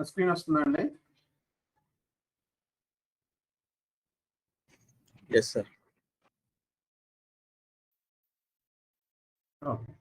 Screen వస్తుందండి? Yes sir. Okay.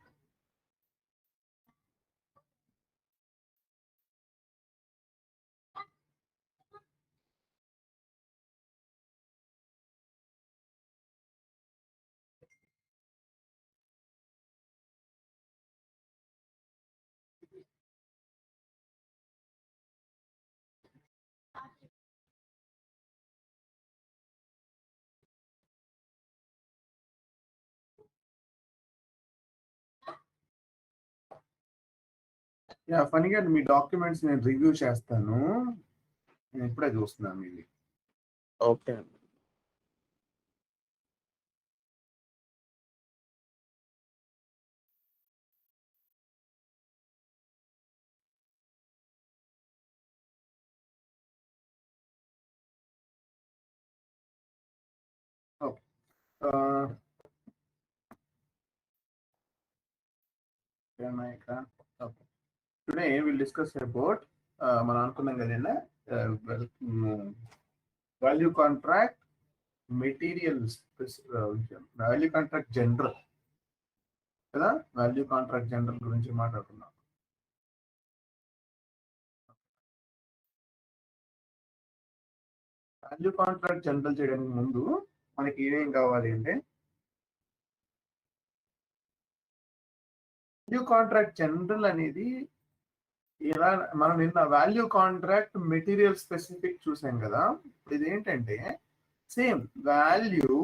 ఫనీగా మీ డాక్యుమెంట్స్ నేను రివ్యూ చేస్తాను. నేను ఇప్పుడే చూస్తున్నాను ఇది. Okay. Today will discuss about మనం అనుకున్నాం కదండి value contract, materials, value contract general కదా, వాల్యూ కాంట్రాక్ట్ జనరల్ గురించి మాట్లాడుతున్నాం. వాల్యూ కాంట్రాక్ట్ జనరల్ చేయడానికి ముందు మనకి ఏమేం కావాలి అంటే, వాల్యూ కాంట్రాక్ట్ జనరల్ అనేది ఇలా మనం నిన్న వాల్యూ కాంట్రాక్ట్ మెటీరియల్ స్పెసిఫిక్ చూసాం కదా. ఇప్పుడు ఇది ఏంటంటే same value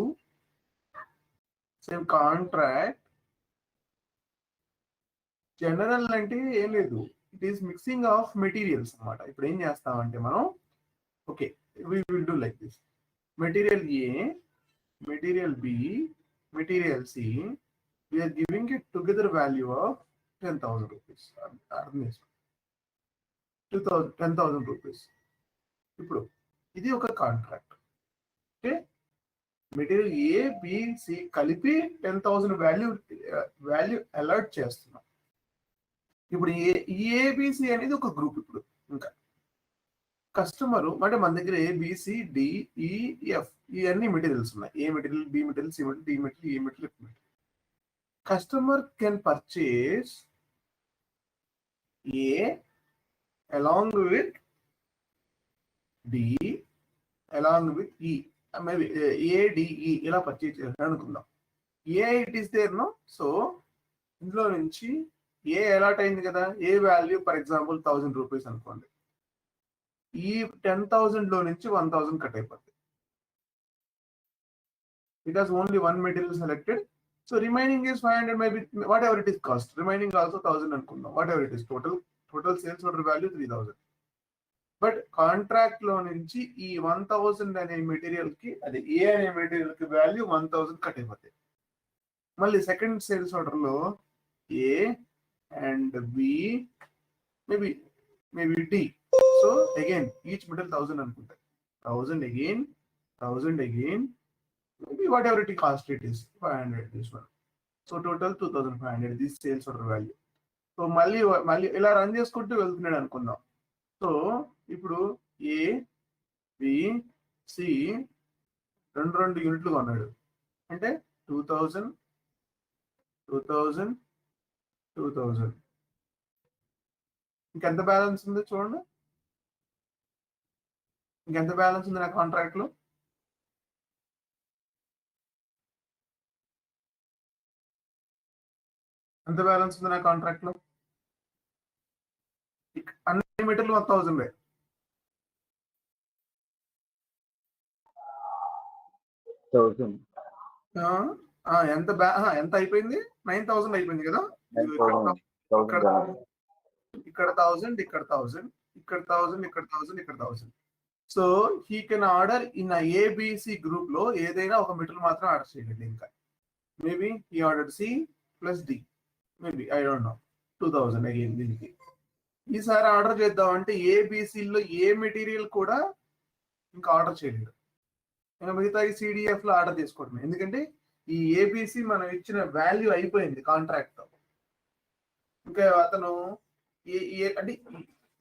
same contract general అంటే ఏం లేదు, it is mixing of materials అన్నమాట. ఇప్పుడు ఏం చేస్తామంటే మనం okay we will do like this: material A, material B, material C, we are giving it together value of 10,000 rupees. 10,000 rupees. ఇప్పుడు ఇది ఒక contract. Okay, material A B C కలిపి 10,000 value allot చేస్తున్నాం. ఇప్పుడు ఏబిసి అనేది ఒక గ్రూప్. ఇప్పుడు ఇంకా కస్టమరు అంటే మన దగ్గర ABCDEF ఇవన్నీ మెటీరియల్స్ ఉన్నాయి. A material, B material, C material, D material, A material, F material. Customer can purchase A along with D along with E, maybe ADE ఇలా పర్చేస్ చేయాలని అనుకుందాం. It is there no. So ఇందులో నుంచి A allot అయింది కదా, A value for example 1000 rupees అనుకోండి. ఈ 10,000 లో నుంచి 1,000 కట్ అయిపోతుంది. It has only one material selected. So remaining is 500, maybe what ever it is cost. Remaining also 1000 అనుకుందాం. What ever it is, total sales order value 3,000. But contract లో నుంచి ఈ 1,000 అనే మెటీరియల్ కి, అది ఏ అనే మెటీరియల్ కి వాల్యూ 1,000 కట్ అయిపోతాయి. మళ్ళీ సెకండ్ సేల్స్ ఆర్డర్ లో A and B, maybe D. So again each material 1000 అనుకుంటాయి. 1000 again, 1000 again, maybe whatever it cost it is 500 this one. So total 2,500 this sales order value. So మళ్ళీ ఇలా run చేసుకుంటూ వెళ్తున్నాడు అనుకుందాం. So ఇప్పుడు ఏ B C రెండు యూనిట్లు కొన్నాడు అంటే 2,000 2,000 2,000. ఇంకెంత బ్యాలెన్స్ ఉందో చూడండి. ఇంకెంత బ్యాలెన్స్ ఉంది నా కాంట్రాక్ట్ లో? ఎంత బ్యాలెన్స్ ఉంది నా కాంట్రాక్ట్ లో? అన్ని మీటర్లు 1,000. ఎంత అయిపోయింది? 9,000 అయిపోయింది కదా. ఇక్కడ 1,000, ఇక్కడ 1,000, ఇక్కడ 1,000, ఇక్కడ 1,000, ఇక్కడ 1,000. So he can order in ABC group లో ఏదైనా ఒక మెటీరియల్ మాత్రం ఆర్డర్ చేయండి. ఇంకా మేబీ ఈ order C plus D, maybe I don't know 2,000 again. దీనికి ఈసారి ఆర్డర్ చేద్దామంటే ఏబిసిలో ఏ మెటీరియల్ కూడా ఇంకా ఆర్డర్ చేయలేదు. ఇంకా మిగతా ఈ సిడిఎఫ్ లో ఆర్డర్ చేసుకోవడమే. ఎందుకంటే ఈ ఏబిసి మనం ఇచ్చిన వాల్యూ అయిపోయింది కాంట్రాక్ట్ తో. ఇంకా అతను అంటే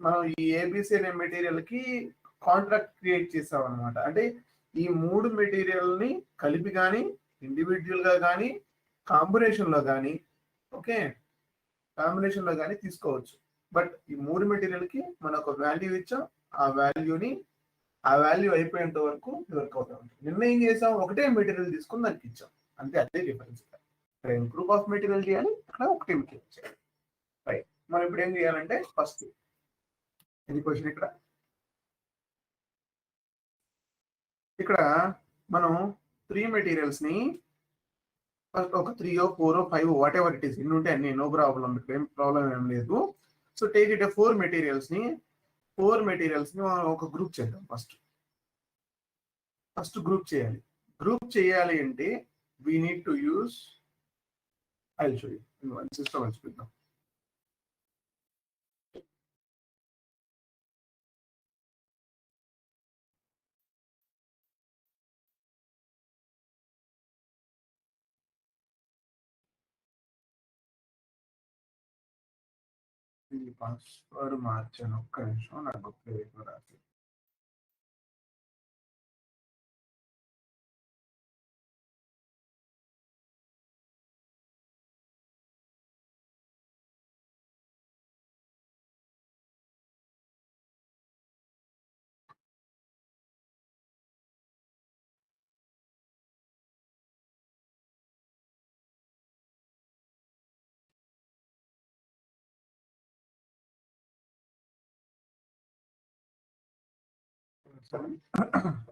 మనం ఈ ఏబిసి అనే మెటీరియల్ కి కాంట్రాక్ట్ క్రియేట్ చేసాం అనమాట. అంటే ఈ 3 మెటీరియల్ ని కలిపి కానీ ఇండివిజువల్ గా కానీ కాంబినేషన్ లో కానీ ఓకే కాంబినేషన్ లో కానీ తీసుకోవచ్చు. బట్ ఈ 3 మెటీరియల్ కి మనం ఒక వాల్యూ ఇచ్చాం, ఆ వాల్యూ అయిపోయేంత వరకు వర్క్ అవుతా ఉంటుంది. నిన్న ఏం చేసాం, ఒకటే మెటీరియల్ తీసుకుని దానికి ఇచ్చాం అంతే, అదే డిఫరెన్స్. ఇక్కడ గ్రూప్ ఆఫ్ మెటీరియల్ చేయాలి, ఇక్కడ ఒకటే మెటీరియల్ చేయాలి. రైట్, మనం ఇప్పుడు ఏం చేయాలంటే ఫస్ట్ ఇది క్వశ్చన్ ఇక్కడ మనం 3 మెటీరియల్స్ ని ఫస్ట్ ఒక 3 or 4 or 5 what ever it is, ఎన్ని ఉంటే అన్ని, నో ప్రాబ్లం, ఏం ప్రాబ్లం ఏం లేదు. సో టేక్ ఇట్ 4 మెటీరియల్స్ ని మనం ఒక గ్రూప్ చేద్దాం. ఫస్ట్ గ్రూప్ చేయాలి. గ్రూప్ చేయాలి అంటే we need to use, I will show you in one system అని చూద్దాం. ఈ పాస్వర్డ్ మార్చాను, ఒక్క నిమిషం, నాకు గుర్తు రాసి.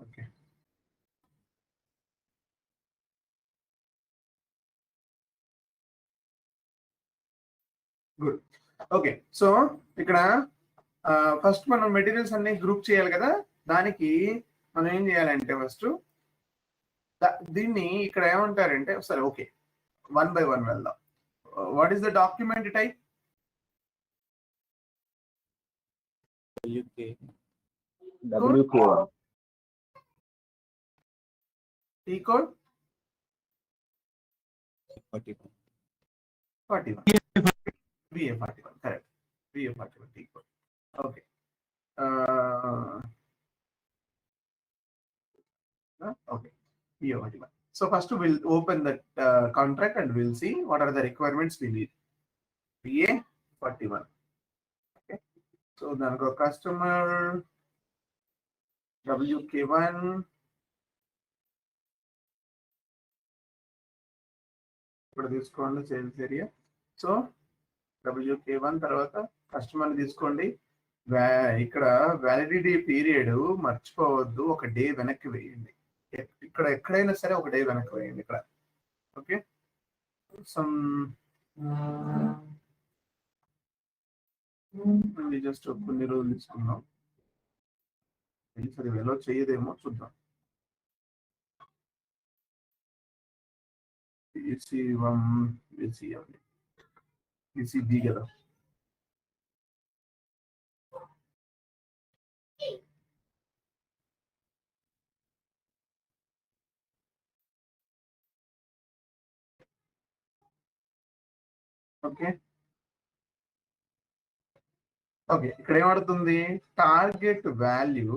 Okay, good. ఓకే, సో ఇక్కడ ఫస్ట్ మనం మెటీరియల్స్ అన్ని గ్రూప్ చేయాలి కదా, దానికి మనం ఏం చేయాలంటే ఫస్ట్ దీన్ని ఇక్కడ ఏమంటారంటే, సరే ఓకే, 1 by 1 వెళ్దాం. What is the document type? T code 41. VA41, correct. VA41 T code. Okay. Okay. VA41. So first we'll open that contract and we'll see what are the requirements we need. VA41. Okay. So then go customer WK1. ఇప్పుడు తీసుకోండి sales area. So WK1 తర్వాత customer తీసుకోండి. ఇక్కడ validity period మర్చిపోవద్దు, ఒక day వెనక్కి వేయండి. ఇక్కడ ఎక్కడైనా సరే ఒక డే వెనక్కి వేయండి ఇక్కడ. ఓకే, జస్ట్ కొన్ని రోజులు తీసుకుందాం. అది ఎలా చేయదేమో చూద్దాం. EC1 B కదా. ఓకే ఓకే, ఇక్కడ ఏమడుతుంది, target value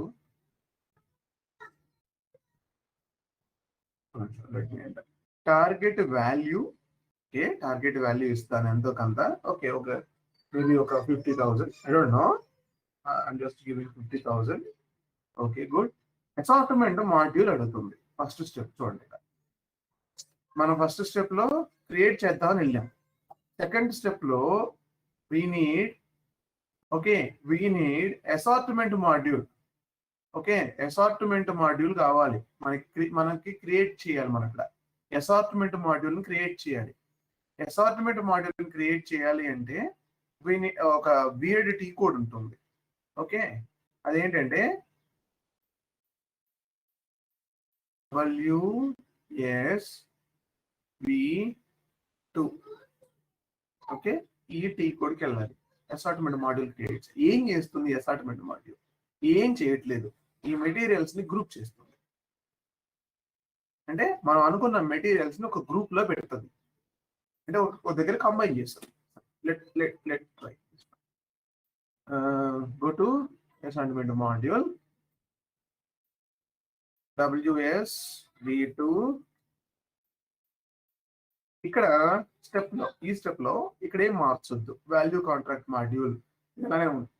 okay, target value ఇస్తాను ఎంతో కొంత. ఓకే, ఒక మేబీ ఒక 50,000, I don't know, I'm just giving 50,000. Okay, good. Assortment module అడుగుతుంది. ఫస్ట్ స్టెప్ చూడండి, మనం ఫస్ట్ స్టెప్ లో క్రియేట్ చేద్దామని వెళ్ళాం. సెకండ్ స్టెప్ లో we need assortment module. Okay, assortment module కావాలి మనకి క్రియేట్ చేయాలి. మన ఇక్కడ అసార్ట్మెంట్ మాడ్యూల్ క్రియేట్ చేయాలి. అసార్ట్మెంట్ మాడ్యూల్ క్రియేట్ చేయాలి అంటే ఒక బిఎడ్ టీ కోడ్ ఉంటుంది. ఓకే, అదేంటంటే WSV2. ఓకే, ఈ టీ కోడ్కి వెళ్ళాలి. అసార్ట్మెంట్ మాడ్యూల్ క్రియేట్ ఏం చేస్తుంది? అసార్ట్మెంట్ మాడ్యూల్ ఏం చేయట్లేదు, ఈ మెటీరియల్స్ ని గ్రూప్ చేస్తుంది. అంటే మనం అనుకున్న మెటీరియల్స్ ని ఒక గ్రూప్ లో పెడుతుంది, అంటే ఒక దగ్గర కంబైన్ చేస్తుంది. Let try. Go to assignment module WSV2. ఇక్కడ ఈ స్టెప్ లో ఇక్కడ ఏం మార్చొద్దు. వాల్యూ కాంట్రాక్ట్ మాడ్యూల్ ఇలానే ఉంది.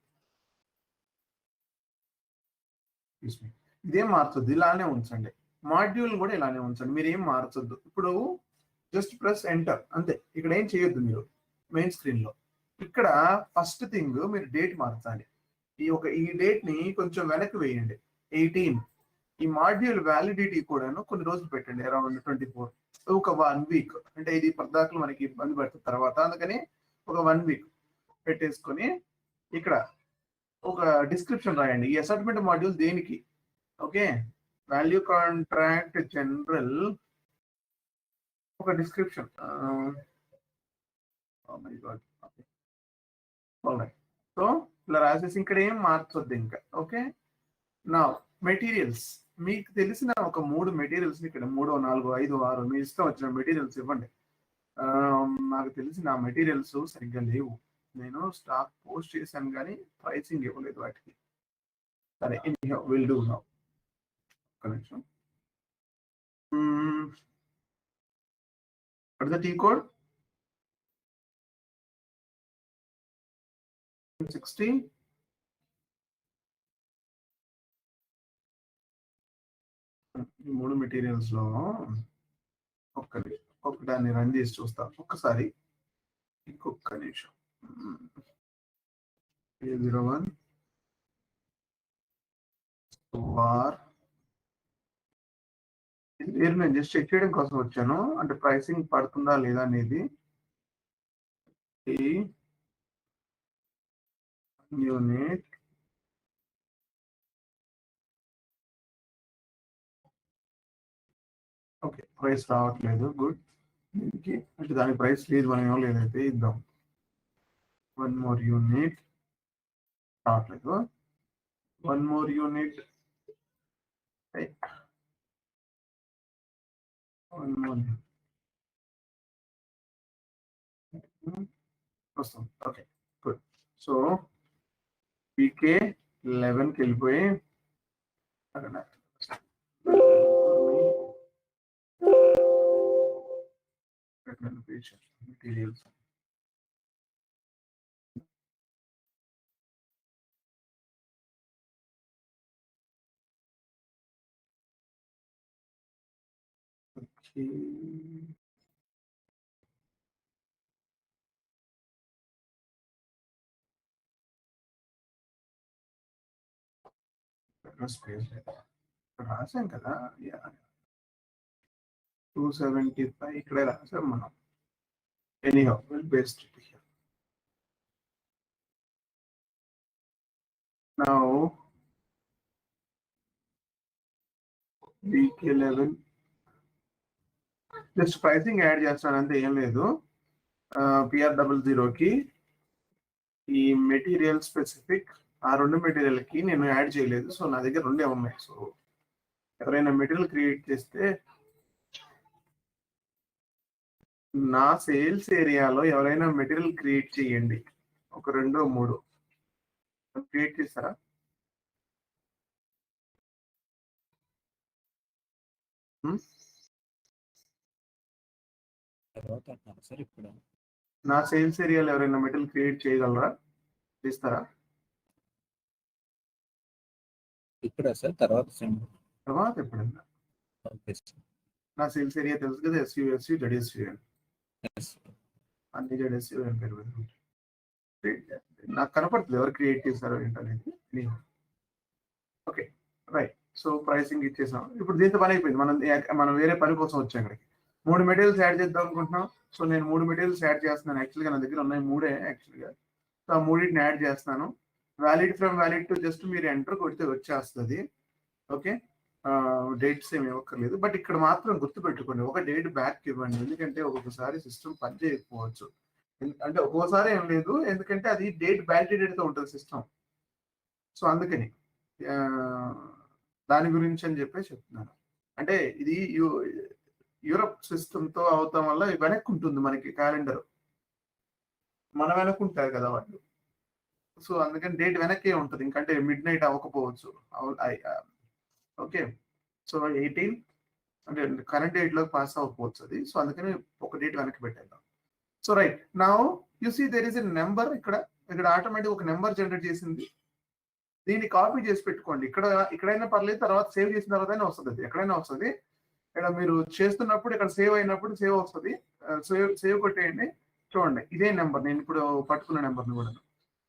ఇదేం మార్చొద్దు, ఇలానే ఉంచండి. మాడ్యూల్ కూడా ఇలానే ఉంచండి, మీరు ఏం మార్చొద్దు. ఇప్పుడు జస్ట్ ప్రెస్ ఎంటర్ అంతే. ఇక్కడ ఏం చేయొద్దు మీరు మెయిన్ స్క్రీన్ లో. ఇక్కడ ఫస్ట్ థింగ్ మీరు డేట్ మార్చాలి. ఈ డేట్ ని కొంచెం వెనక్కి వేయండి. 18. ఈ మాడ్యూల్ వ్యాలిడిటీ కూడాను కొన్ని రోజులు పెట్టండి, అరౌండ్ 24, ఒక 1 వీక్. అంటే ఇది పద్దాకులు మనకి ఇబ్బంది పడుతుంది తర్వాత, అందుకని ఒక 1 వీక్ పెట్టేసుకొని ఇక్కడ ఒక డిస్క్రిప్షన్ రాయండి. ఈ అసైన్మెంట్ మాడ్యూల్ దేనికి, ఓకే, వాల్యూ కాంట్రాక్ట్ జనరల్, ఒక డిస్క్రిప్షన్. సో ఇలా రాసేసి ఇక్కడ ఏం మార్చొద్దు ఇంకా. ఓకే, నా మెటీరియల్స్ మీకు తెలిసిన ఒక 3 మెటీరియల్స్ ఇక్కడ 3, 4, 5, 6 మీ ఇష్టం వచ్చిన మెటీరియల్స్ ఇవ్వండి. నాకు తెలిసిన మెటీరియల్స్ సరిగ్గా లేవు. నేను స్టాక్ పోస్ట్ చేశాను కానీ ప్రైసింగ్ ఇవ్వలేదు వాటికి. సరే, విల్ డూ నౌ. ఒక నిమిషం. What is the T code? 60. ఈ 3 మెటీరియల్స్ లో ఒక్కదాన్ని రన్ చేసి చూస్తా ఒక్కసారి. ఇంకొక నిమిషం. A01 నేను జస్ట్ చెక్ చేయడం కోసం వచ్చాను, అంటే ప్రైసింగ్ పడుతుందా లేదా అనేది. యూనిట్ ఓకే, ప్రైస్ రావట్లేదు. గుడ్. అంటే దాని ప్రైస్ లేదు, మనం లేదైతే ఇద్దాం. 1 more యూనిట్ రావట్లేదు. 1 more యూనిట్. 1 more వస్తుంది. Okay, good. సో పీకే 11కి వెళ్ళిపోయి మెటీరియల్స్ రాసాం కదా, 275 ఇక్కడే రాసాం మనం. Anyhow will paste it here. Now week 11 just pricing add చేస్తాను అంతే, ఏం లేదు. PR00కి ఈ మెటీరియల్ స్పెసిఫిక్ ఆ 2 మెటీరియల్కి నేను యాడ్ చేయలేదు. సో నా దగ్గర 2 ఉన్నాయి. సో ఎవరైనా మెటీరియల్ క్రియేట్ చేస్తే నా సేల్స్ ఏరియాలో ఎవరైనా మెటీరియల్ క్రియేట్ చేయండి. ఒక 2, 3 క్రియేట్ చేస్తారా? నా సేల్స్ ఏరియాలో ఎవరైనా మెటీరియల్ క్రియేట్ చేయగలరా? చేస్తారా? ఇక్కడ సార్ తర్వాత ఎప్పుడైనా నా సేల్స్ ఏరియా తెలుసు కదా, SUSU ZSU అన్ని ZSU పేరు నాకు కనపడుతుంది ఎవరు క్రియేట్ చేశారో ఏంటనేది. Okay, right. సో ప్రైసింగ్ ఇచ్చేసాం. ఇప్పుడు దీంతో పని అయిపోయింది. మనం వేరే పని కోసం వచ్చాం. ఇక్కడికి 3 మెటీరియల్స్ యాడ్ చేద్దాం అనుకుంటున్నాం. సో నేను 3 మెటీరియల్స్ యాడ్ చేస్తున్నాను. యాక్చువల్గా నా దగ్గర ఉన్నాయి 3 యాక్చువల్గా. సో ఆ 3ని యాడ్ చేస్తున్నాను. Valid from valid to just మీరు ఎంటర్ కొడితే వచ్చేస్తుంది. ఓకే, డేట్స్ ఏమి ఇవ్వక్కర్లేదు. బట్ ఇక్కడ మాత్రం గుర్తుపెట్టుకోండి, ఒక డేట్ బ్యాక్ ఇవ్వండి. ఎందుకంటే ఒక్కొక్కసారి సిస్టమ్ పని చేయకపోవచ్చు. అంటే ఒక్కోసారి ఏం లేదు, ఎందుకంటే అది డేట్ వ్యాలిడేటెడ్తో ఉంటుంది సిస్టమ్. సో అందుకని దాని గురించి అని చెప్పి చెప్తున్నాను. అంటే ఇది యూరప్ సిస్టమ్తో అవటం వల్ల వెనక్కి ఉంటుంది మనకి క్యాలెండర్. మన వెనక్కి ఉంటారు కదా వాళ్ళు. సో అందుకని డేట్ వెనక్కే ఉంటుంది, ఇంకంటే మిడ్ నైట్ అవ్వకపోవచ్చు. ఓకే, సో 18 అంటే కరెంట్ డేట్ లోకి పాస్ అవ్వకపోవచ్చు అది. సో అందుకని ఒక డేట్ వెనక్కి పెట్టేద్దాం. So right now you see there is a number. ఇక్కడ ఆటోమేటిక్ ఒక నెంబర్ జనరేట్ చేసింది. దీన్ని కాపీ చేసి పెట్టుకోండి. ఇక్కడైనా పర్లేదు, తర్వాత సేవ్ చేసిన తర్వాత వస్తుంది, అది ఎక్కడైనా వస్తుంది. ఇక్కడ మీరు చేస్తున్నప్పుడు ఇక్కడ సేవ్ అయినప్పుడు సేవ్ వస్తుంది. సేవ్ కొట్టేయండి. చూడండి ఇదే నెంబర్, నేను ఇప్పుడు పట్టుకున్న నెంబర్ని కూడా.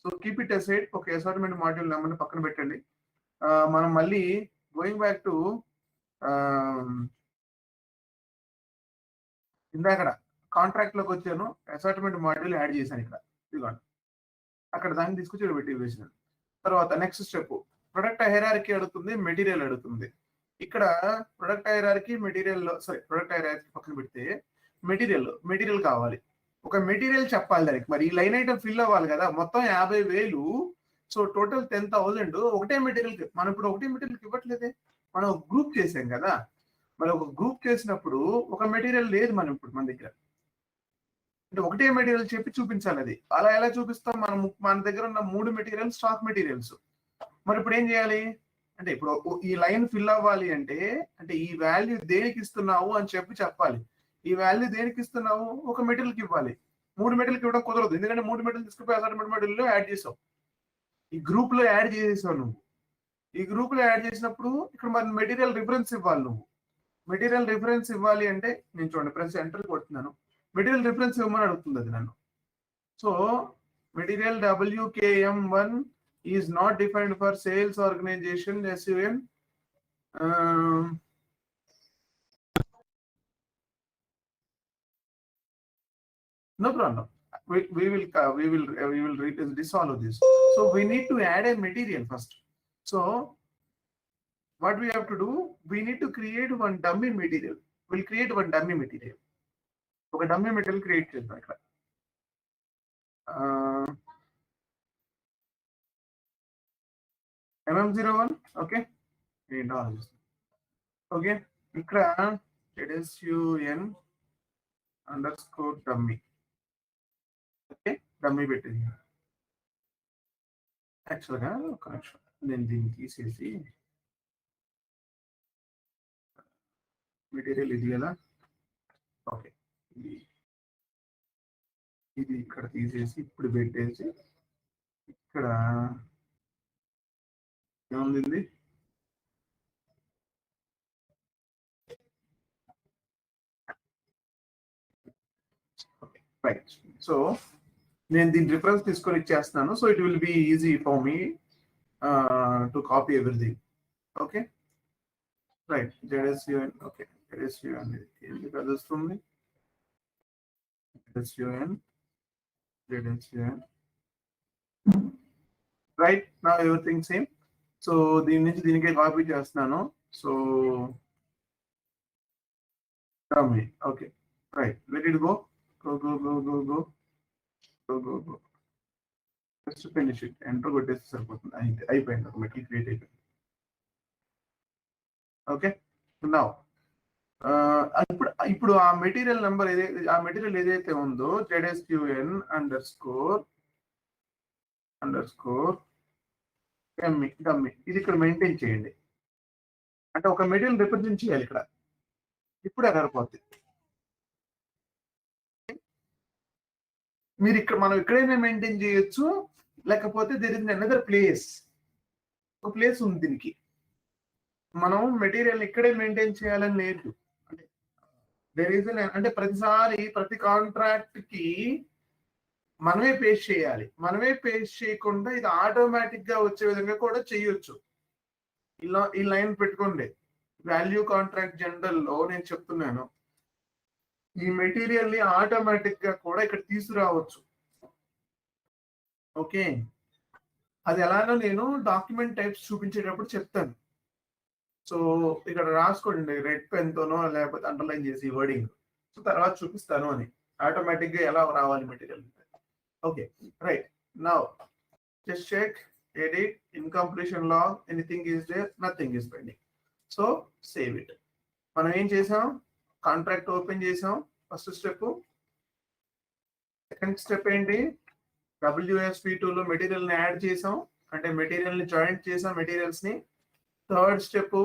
So keep it aside. ఒక అసైన్మెంట్ మాడ్యూల్ నెంబర్ని పక్కన పెట్టండి. మనం మళ్ళీ గోయింగ్ బ్యాక్ టు ఇందాక కాంట్రాక్ట్ లోకి వచ్చాను, అసైన్మెంట్ మాడ్యూల్ యాడ్ చేశాను ఇక్కడ. ఇదిగోండి అక్కడ దాన్ని తీసుకొచ్చి ఇక్కడ పెట్టి వేసాను. తర్వాత నెక్స్ట్ స్టెప్ ప్రొడక్ట్ హైరార్కీ అడుగుతుంది, మెటీరియల్ అడుగుతుంది. ఇక్కడ ప్రొడక్ట్ హైరార్కీ ప్రొడక్ట్ హైరార్కీ పక్కన పెడితే మెటీరియల్ కావాలి. ఒక మెటీరియల్ చెప్పాలి దానికి. మరి ఈ లైన్ ఐటమ్ ఫిల్ అవ్వాలి కదా, మొత్తం 50,000. సో టోటల్ 10,000 ఒకటే మెటీరియల్. మనం ఇప్పుడు ఒకటే మెటీరియల్ ఇవ్వట్లేదే, మనం ఒక గ్రూప్ చేసాం కదా. మరి ఒక గ్రూప్ చేసినప్పుడు ఒక మెటీరియల్ లేదు మనం ఇప్పుడు మన దగ్గర, అంటే ఒకటే మెటీరియల్ చెప్పి చూపించాలి. అది అలా ఎలా చూపిస్తాం? మన దగ్గర ఉన్న 3 మెటీరియల్ స్టాక్ మెటీరియల్స్. మరి ఇప్పుడు ఏం చేయాలి అంటే, ఇప్పుడు ఈ లైన్ ఫిల్ అవ్వాలి అంటే ఈ వాల్యూ దేనికి ఇస్తున్నావు అని చెప్పాలి. ఈ వాల్యూ దేనికి ఇస్తున్నావు? ఒక మెటీరియల్కి ఇవ్వాలి. 3 మెటీరియల్కి ఇవ్వడం కుదరదు, ఎందుకంటే 3 మెటీరియల్ తీసుకుపోయి అసైన్మెంట్ మెటీరియల్లో యాడ్ చేసావు, ఈ గ్రూప్ లో యాడ్ చేసేసావు నువ్వు. ఈ గ్రూప్ లో యాడ్ చేసినప్పుడు ఇక్కడ మరి మెటీరియల్ రిఫరెన్స్ ఇవ్వాలి. నువ్వు మెటీరియల్ రిఫరెన్స్ ఇవ్వాలి అంటే నేను చూడండి ప్రెస్ ఎంటర్ కొడుతున్నాను, మెటీరియల్ రిఫరెన్స్ ఇవ్వమని అడుగుతుంది అది నన్ను. So material WKM1 is not defined for sales organisation SUN. No problem. We will resolve this. So we need to add a material first. So what we have to do, we need to create one dummy material. We'll create one dummy material. ఒక dummy material create చేద్దాం ఇక్కడ. MM01 okay, okay. ఇక్కడ ZSUN_dummy. Okay, dummy పెట్టింది. యాక్చువల్గా ఒక నిమిషం, నేను దీన్ని తీసేసి మెటీరియల్ ఇది ఎలా, ఓకే, ఇది ఇక్కడ తీసేసి ఇప్పుడు పెట్టేసి ఇక్కడ ఏముంది, రైట్. సో నేను దీని రిఫరెన్స్ తీసుకొని ఇచ్చేస్తున్నాను. So it will be easy for me to copy everything. Okay right. ZSUN, okay, ZSUN ఎందుకు అది వస్తుంది, ZSUN రైట్. నా ఎవ్రీథింగ్ సేమ్. సో దీని నుంచి దీనికే కాపీ చేస్తున్నాను. So okay right, let it go. Go. Just to finish it. Enter కొట్టేస్తే సరిపోతుంది. అయిపోయింది, ఒక మెటీరియల్ క్రియేట్ అయిపోయింది. ఓకే, నౌ ఇప్పుడు ఆ మెటీరియల్ నెంబర్ ఏదైతే ఉందో ZSUN_dummy ఇది ఇక్కడ మెయింటైన్ చేయండి. అంటే ఒక మెటీరియల్ రిప్రజెంట్ చేయాలి ఇక్కడ. ఇప్పుడు ఎగరిపోతుంది. మనం ఇక్కడైనా మెయింటైన్ చేయొచ్చు, లేకపోతే దేర్ ఇస్ అనదర్ ప్లేస్. ఒక ప్లేస్ ఉంది దీనికి. మనం మెటీరియల్ ఇక్కడే మెయింటైన్ చేయాలని లేదు. అంటే దేర్ ఇస్ అంటే ప్రతిసారి ప్రతి కాంట్రాక్ట్ కి మనమే పేస్ట్ చేయాలి. మనమే పేస్ట్ చేయకుండా ఇది ఆటోమేటిక్ గా వచ్చే విధంగా కూడా చేయొచ్చు. ఇలా ఈ లైన్ పెట్టుకోండి. వాల్యూ కాంట్రాక్ట్ జనరల్ లో నేను చెప్తున్నాను, ఈ మెటీరియల్ ని ఆటోమేటిక్ గా కూడా ఇక్కడ తీసుకురావచ్చు. ఓకే, అది ఎలానో నేను డాక్యుమెంట్ టైప్స్ చూపించేటప్పుడు చెప్తాను. సో ఇక్కడ రాసుకోండి రెడ్ పెన్ తోనో లేకపోతే అండర్లైన్ చేసి వర్డింగ్. సో తర్వాత చూపిస్తాను అని ఆటోమేటిక్ గా ఎలా రావాలి material. Okay right. Now just check edit incompletion log, anything is there, nothing is pending. So save it. మనం ఏం చేసాం, కాంట్రాక్ట్ ఓపెన్ చేసాం, ఫస్ట్ స్టెప్. సెకండ్ స్టెప్ ఏంటి, WSP2 లో మెటీరియల్ ని యాడ్ చేసాం, అంటే మెటీరియల్ ని జాయింట్ చేసాం మెటీరియల్స్ ని. థర్డ్ స్టెప్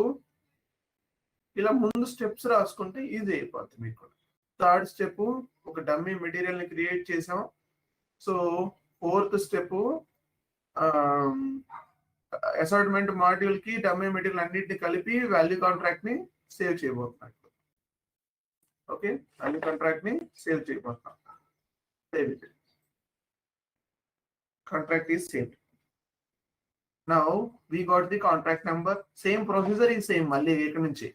ఇలా ముందు స్టెప్స్ రాసుకుంటే ఈజీ అయిపోతుంది మీకు. థర్డ్ స్టెప్ ఒక డమ్మీ మెటీరియల్ ని క్రియేట్ చేసాం. So fourth step assignment module కి డమ్మీ మెటీరియల్ అన్నిటిని కలిపి వాల్యూ కాంట్రాక్ట్ ని సేవ్ చేయబోతున్నాం. ఓకే, వాల్యూ కాంట్రాక్ట్ ని సేవ్ చేయబోతున్నాం. Save it. Contract is saved. Now we got the contract number. Same procedure is same మళ్ళీ ఇక్కడ నుంచి.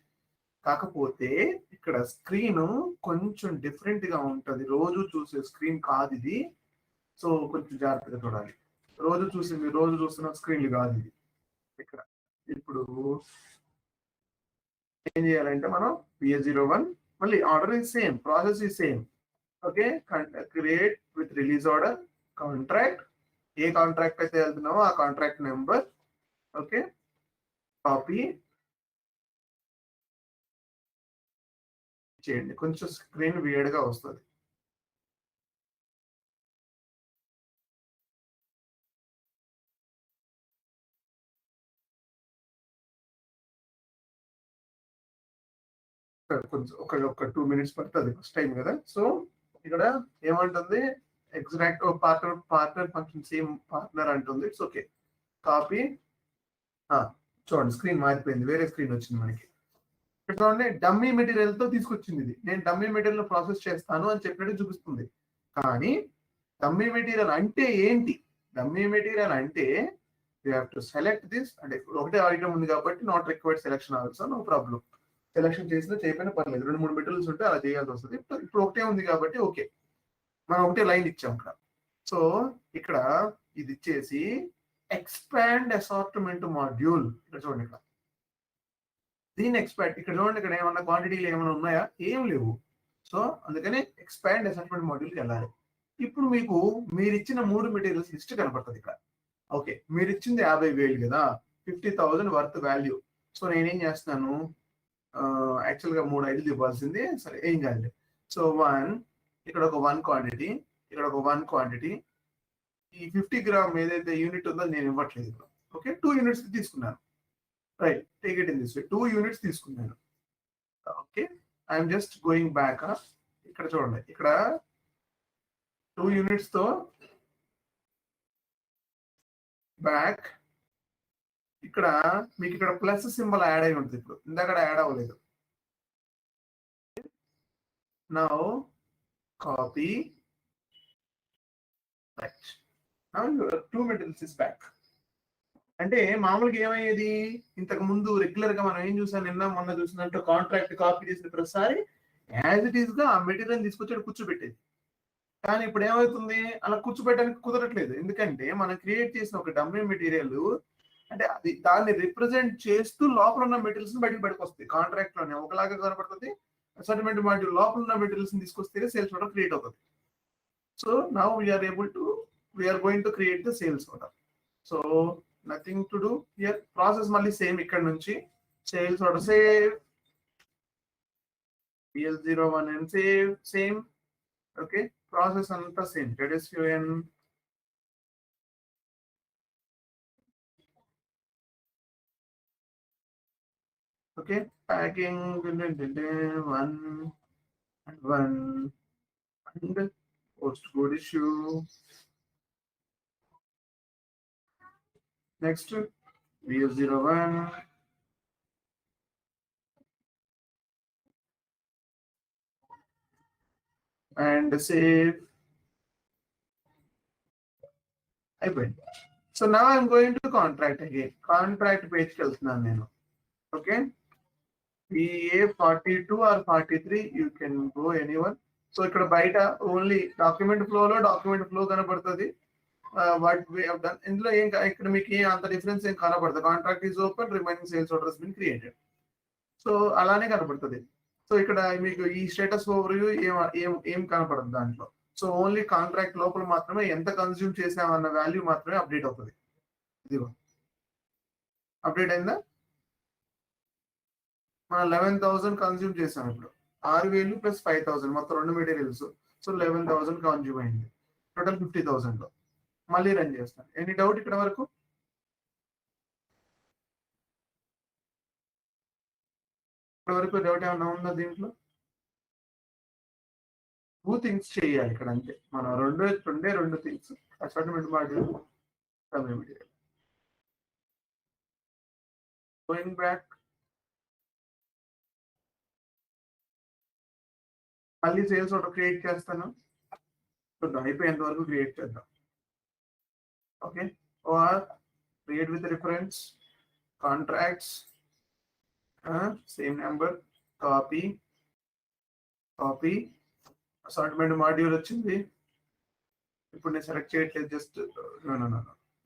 కాకపోతే ఇక్కడ స్క్రీన్ కొంచెం డిఫరెంట్ గా ఉంటది. రోజు చూసే స్క్రీన్ కాదు ఇది. సో కొంచెం జాగ్రత్తగా చూడాలి. మీరు రోజు చూస్తున్న స్క్రీన్లు కాదు ఇది. ఇక్కడ ఇప్పుడు ఏం చేయాలంటే మనం PS01 మళ్ళీ order is same, process is same. Okay, create with release order contract. A contract అయితే వెళ్తున్నామో ఆ కాంట్రాక్ట్ నెంబర్. ఓకే, కాపీ చేయండి. కొంచెం స్క్రీన్ వియర్డ్ గా వస్తుంది. కొంచెం ఒక 2 minutes పడుతుంది, ఫస్ట్ టైం కదా. సో ఇక్కడ ఏమంటుంది, exact partner function same partner అంటుంది. It's okay. కాపీ. చూడండి స్క్రీన్ మారిపోయింది, వేరే స్క్రీన్ వచ్చింది మనకి. ఇక్కడ చూడండి డమ్మీ మెటీరియల్ తో తీసుకొచ్చింది ఇది. నేను డమ్మీ మెటీరియల్ ప్రాసెస్ చేస్తాను అని చెప్పినట్టు చూపిస్తుంది. కానీ డమ్మీ మెటీరియల్ అంటే ఏంటి? డమ్మీ మెటీరియల్ అంటే you have to select this. అంటే ఒకటే ఐటమ్ ఉంది కాబట్టి not required selection also, no problem. Selection చేసినా చేయకపోయినా పర్లేదు. 2-3 మెటీరియల్స్ ఉంటే అలా చేయాల్సి వస్తుంది. ఇప్పుడు ఒకటే ఉంది కాబట్టి ఓకే, మనం ఒకటే లైన్ ఇచ్చాం ఇక్కడ. సో ఇక్కడ ఇది ఇచ్చేసి ఎక్స్పాండ్ అసార్ట్మెంట్ మాడ్యూల్. ఇక్కడ చూడండి, ఇక్కడ దీన్ని ఎక్స్పాండ్. ఇక్కడ చూడండి, ఇక్కడ ఏమన్నా క్వాంటిటీలు ఏమైనా ఉన్నాయా? ఏం లేవు. సో అందుకని ఎక్స్పాండ్ అసార్ట్మెంట్ మాడ్యూల్కి వెళ్ళాలి. ఇప్పుడు మీకు మీరు ఇచ్చిన 3 మెటీరియల్స్ లిస్ట్ కనపడుతుంది ఇక్కడ. ఓకే, మీరు ఇచ్చింది 50,000 కదా, 50,000 వర్త్ వాల్యూ. సో నేనేం చేస్తున్నాను, యాక్చువల్గా 3 ఐదులు ఇవ్వాల్సింది. సరే ఏం కాదు. సో ఇక్కడ ఒక 1 క్వాంటిటీ, ఇక్కడ ఒక 1 క్వాంటిటీ. ఈ 50 గ్రామ్ ఏదైతే యూనిట్ ఉందో నేను ఇవ్వట్లేదు ఇక్కడ. ఓకే, 2 యూనిట్స్ తీసుకున్నాను. Right, take it in this way. 2 units తీసుకున్నాను. Okay, I'm just going back. ఇక్కడ చూడండి, ఇక్కడ 2 యూనిట్స్ తో బ్యాక్. ఇక్కడ మీకు ఇక్కడ ప్లస్ సింబల్ యాడ్ అయి ఉంటుంది. ఇప్పుడు ఇందాక యాడ్ అవ్వలేదు. Now copy. Now your 2 materials is back. అంటే మామూలుగా ఏమయ్యేది, ఇంతకు ముందు రెగ్యులర్ గా మనం ఏం చూసాం, నిన్న మొన్న చూసినట్టు కాంట్రాక్ట్ కాపీ చేసిన ప్రతిసారి యాజ్ ఇట్ ఈస్ గా ఆ మెటీరియల్ తీసుకొచ్చి కూర్చోబెట్టేది. కానీ ఇప్పుడు ఏమవుతుంది, అలా కూర్చోబెట్టడానికి కుదరట్లేదు. ఎందుకంటే మనం క్రియేట్ చేసిన ఒక డమ్మీ మెటీరియల్ అంటే అది దాన్ని రిప్రజెంట్ చేస్తూ లోపల ఉన్న మెటీరియల్స్ బయటకు పడుకొస్తాయి. కాంట్రాక్ట్ లోనే ఒకలాగా కనపడుతుంది. అసైన్మెంట్ మాడ్యూల్ లోపల ఉన్న మెటీరియల్స్ తీసుకొస్తే సేల్స్ ఆర్డర్ క్రియేట్ అవుతుంది. So now we are going to create the sales order. So nothing to do here. Process మళ్ళీ సేమ్. ఇక్కడ నుంచి sales order save, PL01 and same. Okay, process అంతా same. ZSUN okay, packing 1 and post code issue. Next, PS01 and save. అయిపోయింది. So now I'm going to contract again. Contract page కి వెళ్తున్నాను నేను. Okay, PA42 or 43, you can go anyone. So ఇక్కడ బయట only document flow కనబడుతుంది. What we have done. ఇందులో ఏం ఇక్కడ మీకు అంత డిఫరెన్స్ ఏం కనబడదు. Contract is open, remaining sales order has been created. So అలానే కనబడుతుంది. సో ఇక్కడ మీకు ఈ స్టేటస్ ఓవర్వ్యూ ఏం కనపడదు దాంట్లో. సో ఓన్లీ కాంట్రాక్ట్ లోపల మాత్రమే ఎంత కన్స్యూమ్ చేసామన్న వాల్యూ మాత్రమే అప్డేట్ అవుతుంది. ఇదిగో అప్డేట్ అయిందా? మనం 11,000 కన్స్యూమ్ చేసాం. ఇప్పుడు 6,000 + 5,000 మొత్తం 2 మెటీరియల్స్. సో 11,000 కన్జ్యూమ్ అయింది. టోటల్ 50,000 లో. మళ్ళీ రన్ చేస్తాను. ఎనీ డౌట్ ఇక్కడ వరకు? ఇక్కడ వరకు డౌట్ ఏమైనా ఉందా దీంట్లో? 2 థింగ్స్ చేయాలి ఇక్కడ అంతే. మనం రెండు things assignment module going back, మళ్ళీ సేల్స్ ఆర్డర్ క్రియేట్ చేస్తాను. చూద్దాం అయిపోయేంత వరకు క్రియేట్ చేద్దాం. Okay, are create with reference contracts, same number, copy assortment module వచ్చింది. ఇప్పుడు నేను సెలెక్ట్ చేయట్లేదు, just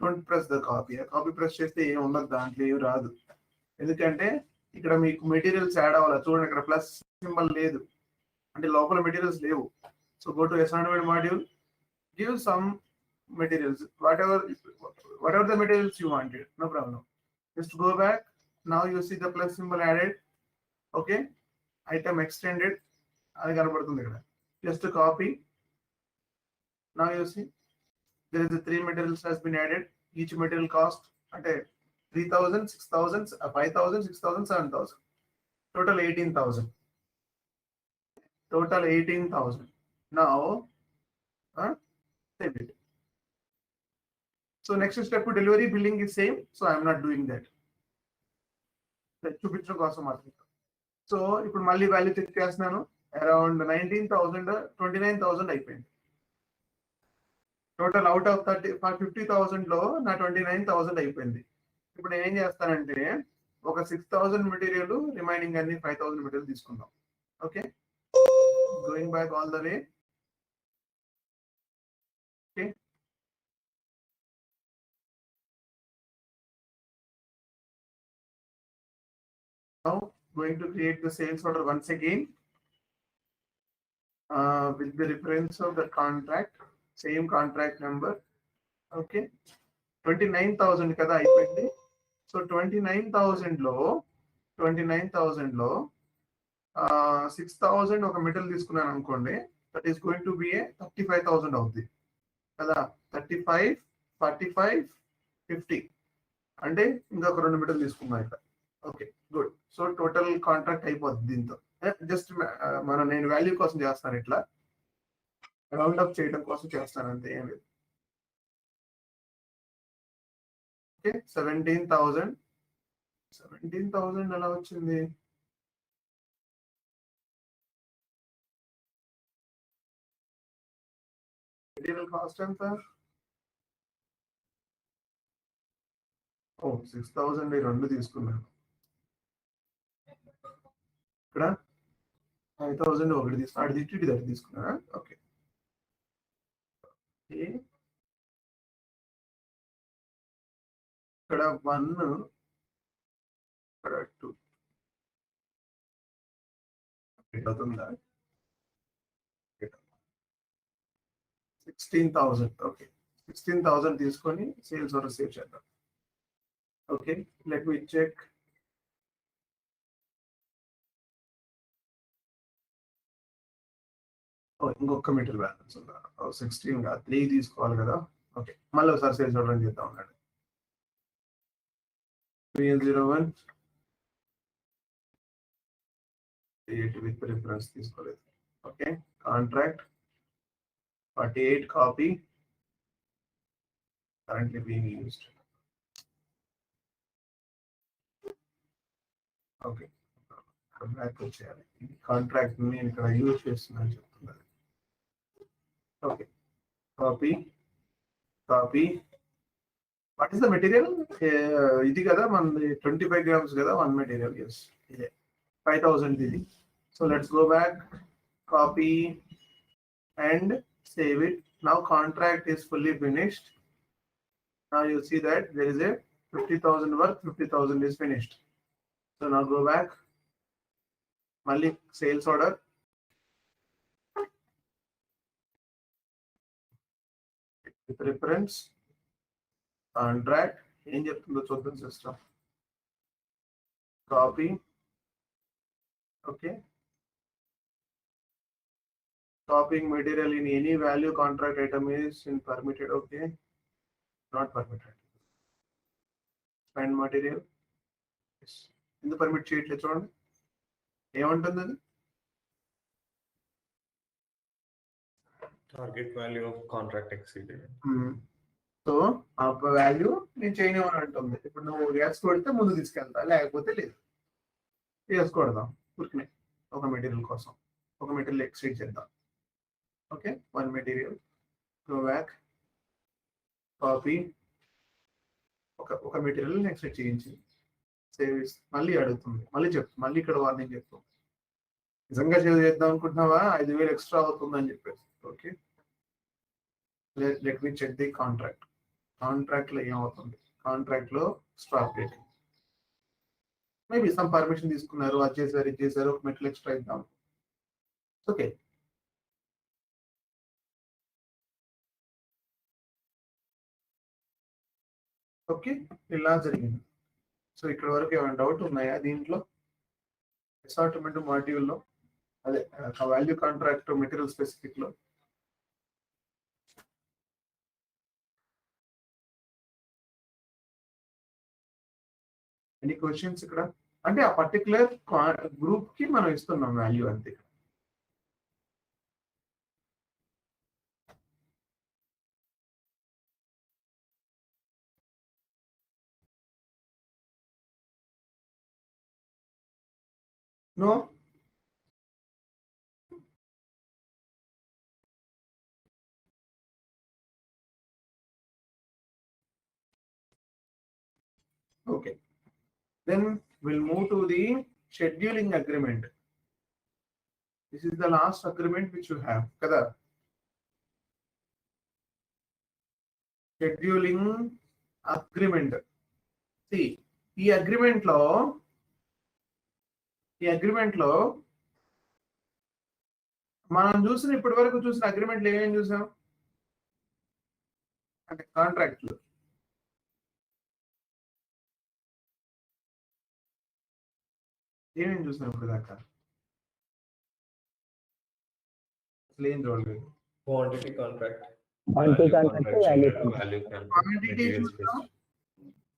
don't press the copy. Copy press చేస్తే ఏం ఉండదు, దాంట్లో ఏం రాదు. ఎందుకంటే ఇక్కడ మీకు మెటీరియల్స్ యాడ్ అవ్వాలి. చూడండి ఇక్కడ ప్లస్ సింబల్ లేదు, అంటే లోపల మెటీరియల్స్ లేవు. So go to assignment module, give some materials, whatever the materials you wanted, no problem. Just go back. Now you see the plus symbol added. Okay, item extended అది కనబడుతుంది ఇక్కడ. Just copy. Now you see there is a 3 materials has been added. Each material cost అంటే 3,000, 6,000, 5,000, 6,000, 7,000. Total 18,000. Total 18,000. Now save it. So next step delivery billing is same. So I am not doing that. చూపించడం కోసం మాత్రం. So ఇప్పుడు మళ్ళీ value check చేస్తున్నాను. Around 19,000, 29,000 అయిపోయింది. Total out of 50,000 లో నా 29,000 అయిపోయింది. ఇప్పుడు నేను ఏం చేస్తానంటే ఒక 6,000 మెటీరియల్, రిమైనింగ్ అన్ని 5,000 మెటీరియల్ తీసుకుందాం. Okay, going back all the way. Okay, now going to create the sales order once again with the reference of the contract, same contract number. Okay, 29,000 కదా అయిపోయింది. సో 29,000 లో 6,000 ఒక మెటీరియల్ తీసుకున్నాను అనుకోండి, that is going to be a 35,000 అవుతుంది కదా. 35, 45, 50 అంటే ఇంకొక 2 మెటీరియల్ తీసుకున్నాం ఇక్కడ. Okay, good. So total contract అయిపోద్ది దీంతో. జస్ట్ నేను వాల్యూ కోసం చేస్తాను, ఇట్లా రౌండ్ అప్ చేయడం కోసం చేస్తాను అంతే, ఏం లేదు. ఓకే, 17,000 ఎలా వచ్చింది? మెటీరియల్ కాస్ట్ ఎంత? 6,000 రెండు తీసుకున్నాను. ఇక్కడ 5,000 ఒకటి తీసుకున్నా, అటు తిట్టి దగ్గర తీసుకున్నా. ఓకే, ఇక్కడ 1, ఇక్కడ 2 అవుతుందా? 16,000. ఓకే, 16,000 తీసుకొని సేల్స్ ఆర్డర్ సేవ్ చేద్దాం. Okay, let me check. ఇంకొక మెటీరియల్ బ్యాలెన్స్ ఉందా? 16 కాదు, 3 తీసుకోవాలి కదా. ఓకే, మళ్ళీ ఒకసారి సేల్స్ ఆర్డర్ చేద్దాం అన్నాడు. 301 విత్ రిఫరెన్స్ తీసుకోలేదు. Okay, contract 48 copy currently being used. Okay, back వచ్చేయాలి. కాంట్రాక్ట్ నేను ఇక్కడ యూజ్ చేస్తున్నాను చెప్తున్నది. Okay, copy what is the material? ఇది కదా మనది 25 grams కదా, 1 మెటీరియల్. ఎస్, ఇదే 5,000 ఇది. So let's go back, copy and save it. Now contract is fully finished. Now you see that there is a 50,000 worth, 50,000 is finished. So now go back, mali sales order, with reference contract, ఏం చెప్తుందో చూద్దాం system. Copy, okay, copying material in any value contract item is in permitted. Okay, not permitted. Spend material ఎందుకు permit చేయట్లేదు చూడండి, ఏముంటుంది అది? Target value of contract exceeded. So ఆ value నేను చేయనివ్వను అంటుంది. ఇప్పుడు నువ్వు ఎస్ కొడితే ముందు తీసుకెళ్తా, లేకపోతే లేదు. ఎస్ కొడదాం ఊరికనే ఒక మెటీరియల్ కోసం, ఒక మెటీరియల్ ఎక్సైడ్ చేద్దాం. Okay, one material go back copy, ఒక మెటీరియల్ ఎక్సైడ్ చేయించి సేవ్ మళ్ళీ అడుగుతుంది, మళ్ళీ చెప్తుంది, మళ్ళీ ఇక్కడ వార్నింగ్ చెప్తుంది. నిజంగా సేవ్ చేద్దాం అనుకుంటున్నావా, 5,000 ఎక్స్ట్రా అవుతుందని చెప్పేసి. Okay, let me check the contract. Contract లో ఏమవుతుంది? కాంట్రాక్ట్ లో stock rate maybe some permission తీసుకున్నారు, అది చేశారు, ఇది చేశారు, ఒక మెటీరియల్ ఎక్స్ట్రా ఇద్దాం. ఓకే, ఓకే, ఇలా జరిగింది. సో ఇక్కడ వరకు ఏమైనా డౌట్ ఉన్నాయా దీంట్లో? అసార్ట్మెంట్ మాడ్యూల్లో, అదే వాల్యూ కాంట్రాక్ట్ మెటీరియల్ స్పెసిఫిక్ లో. ఎనీ క్వశ్చన్స్ ఇక్కడ? అంటే ఆ పర్టికులర్ గ్రూప్ కి మనం ఇస్తున్నాం వాల్యూ అంతే. No, okay, then we'll move to the scheduling agreement. This is the last agreement which you have kada. Scheduling agreement. See, ఈ అగ్రిమెంట్ లో మనం చూసిన ఇప్పటి వరకు చూసిన అగ్రిమెంట్లు ఏమేమి చూసాం అంటే కాంట్రాక్ట్లు. ఏమేమి చూసాం ఇప్పుడు దాకా? అసలు ఏం చూడలేదు. క్వాంటిటీ కాంట్రాక్ట్, క్వాంటిటీ చూసాం,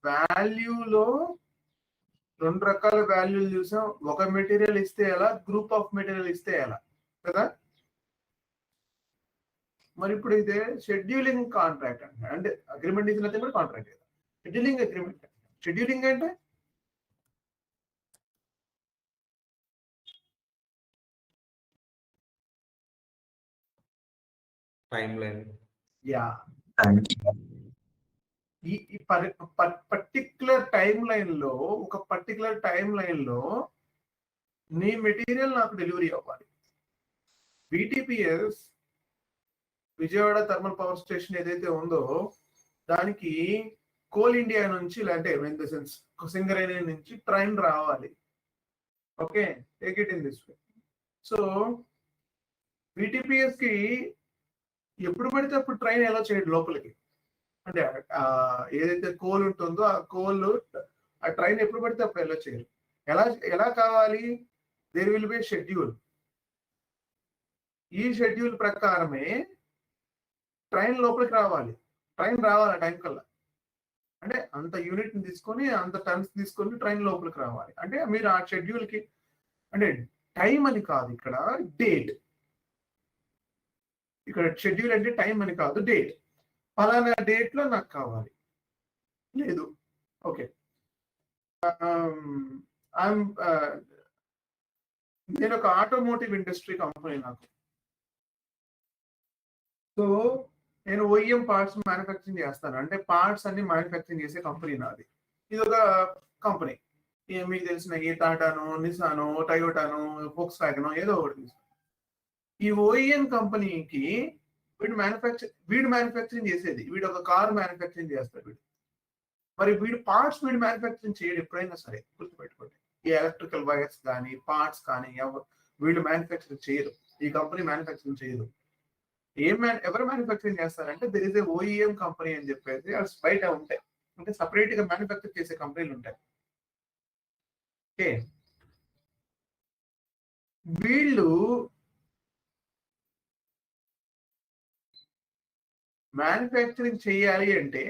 వాల్యూలో 2 రకాల వాల్యూలు చూసాం. ఒక మెటీరియల్ ఇస్తే ఎలా, గ్రూప్ ఆఫ్ మెటీరియల్ ఇస్తే ఎలా కదా. మరి ఇప్పుడు ఇదే షెడ్యూలింగ్ కాంట్రాక్ట్ అంటే agreement is nothing but contract కదా. Scheduling agreement. షెడ్యూలింగ్ అంటే టైమ్ లైన్. యా, ఈ పర్టిక్యులర్ టైం లైన్ లో, ఒక పర్టిక్యులర్ టైం లైన్ లో నీ మెటీరియల్ నాకు డెలివరీ అవ్వాలి. BTPS Vijayawada thermal power station ఏదైతే ఉందో దానికి కోల్ ఇండియా నుంచి, అంటే ఇన్ ద సెన్స్ సింగరేణి నుంచి ట్రైన్ రావాలి. Okay, take it in this way. So BTPS కి ఎప్పుడు పడితే అప్పుడు ట్రైన్ ఎలా చేయడు లోపలికి. అంటే ఏదైతే కోల్ ఉంటుందో ఆ కోల్, ఆ ట్రైన్ ఎప్పుడు పడితే అప్పుడు ఎలా చేయరు. ఎలా కావాలి? There will be schedule. ఈ షెడ్యూల్ ప్రకారమే ట్రైన్ లోపలికి రావాలి. ట్రైన్ రావాలి టైం కల్లా. అంటే అంత యూనిట్ ని తీసుకొని, అంత టన్స్ తీసుకొని ట్రైన్ లోపలికి రావాలి. అంటే మీరు ఆ షెడ్యూల్ కి, అంటే టైం అని కాదు ఇక్కడ, డేట్. ఇక్కడ షెడ్యూల్ అంటే టైం అని కాదు, డేట్. ఫలానా డేట్ లో నాకు కావాలి. లేదు, ఓకే, నేను ఒక ఆటోమోటివ్ ఇండస్ట్రీ కంపెనీ నాకు. సో నేను OEM పార్ట్స్ మ్యానుఫ్యాక్చరింగ్ చేస్తాను. అంటే పార్ట్స్ అన్ని మ్యానుఫ్యాక్చరింగ్ చేసే కంపెనీ నాది. ఇది ఒక కంపెనీ, మీకు తెలిసిన ఏ టాటానో, నిసానో, టయోటానో, ఫోక్స్ వ్యాగనో ఏదో ఒకటి. ఈ OEM కంపెనీకి వీడు మ్యానుఫ్యాక్చరింగ్ చేసేది. వీడు ఒక కార్ మ్యానుఫ్యాక్చరింగ్ చేస్తాడు వీడు. మరి వీడు పార్ట్స్ వీడు మ్యానుఫ్యాక్చరింగ్ చేయడు ఎప్పుడైనా సరే, గుర్తుపెట్టుకోండి. ఈ ఎలక్ట్రికల్ వైర్స్ కానీ, పార్ట్స్ కానీ వీళ్ళు మ్యానుఫ్యాక్చరింగ్ చేయరు. ఈ కంపెనీ మ్యానుఫ్యాక్చరింగ్ చేయదు. ఎవరు మ్యానుఫ్యాక్చరింగ్ చేస్తారంటే there is a OEM company అని చెప్పేసి అవి బయట ఉంటాయి. అంటే సపరేట్ గా మ్యానుఫ్యాక్చర్ చేసే కంపెనీలు ఉంటాయి. ఓకే, వీళ్ళు మ్యానుఫ్యాక్చరింగ్ చేయాలి అంటే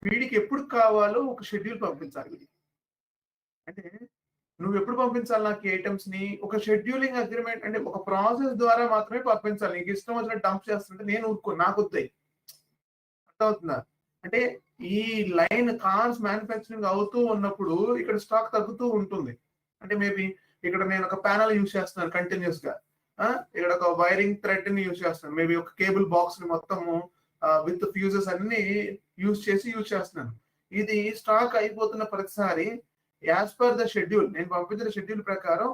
వీడికి ఎప్పుడు కావాలో ఒక షెడ్యూల్ పంపించాలి వీడికి. అంటే నువ్వు ఎప్పుడు పంపించాలి నాకు ఈ ఐటమ్స్ ని, ఒక షెడ్యూలింగ్ అగ్రిమెంట్ అంటే ఒక ప్రాసెస్ ద్వారా మాత్రమే పంపించాలి. నీకు ఇష్టం వచ్చినట్టు డంప్ చేస్తుంటే నేను ఊరుకో, నాకు వద్దాయి. అర్థమవుతుందా? అంటే ఈ లైన్ కార్స్ మ్యానుఫ్యాక్చరింగ్ అవుతూ ఉన్నప్పుడు ఇక్కడ స్టాక్ తగ్గుతూ ఉంటుంది. అంటే మేబీ ఇక్కడ నేను ఒక ప్యానల్ యూజ్ చేస్తున్నాను కంటిన్యూస్ గా, ఇక్కడ ఒక వైరింగ్ థ్రెడ్ ని యూజ్ చేస్తున్నాను, మేబీ ఒక కేబుల్ బాక్స్ ని మొత్తము విత్ ఫ్యూజెస్ అన్ని యూజ్ చేస్తున్నాను. ఇది స్టాక్ అయిపోతున్న ప్రతిసారి యాజ్ పర్ ద షెడ్యూల్, నేను పంపించిన షెడ్యూల్ ప్రకారం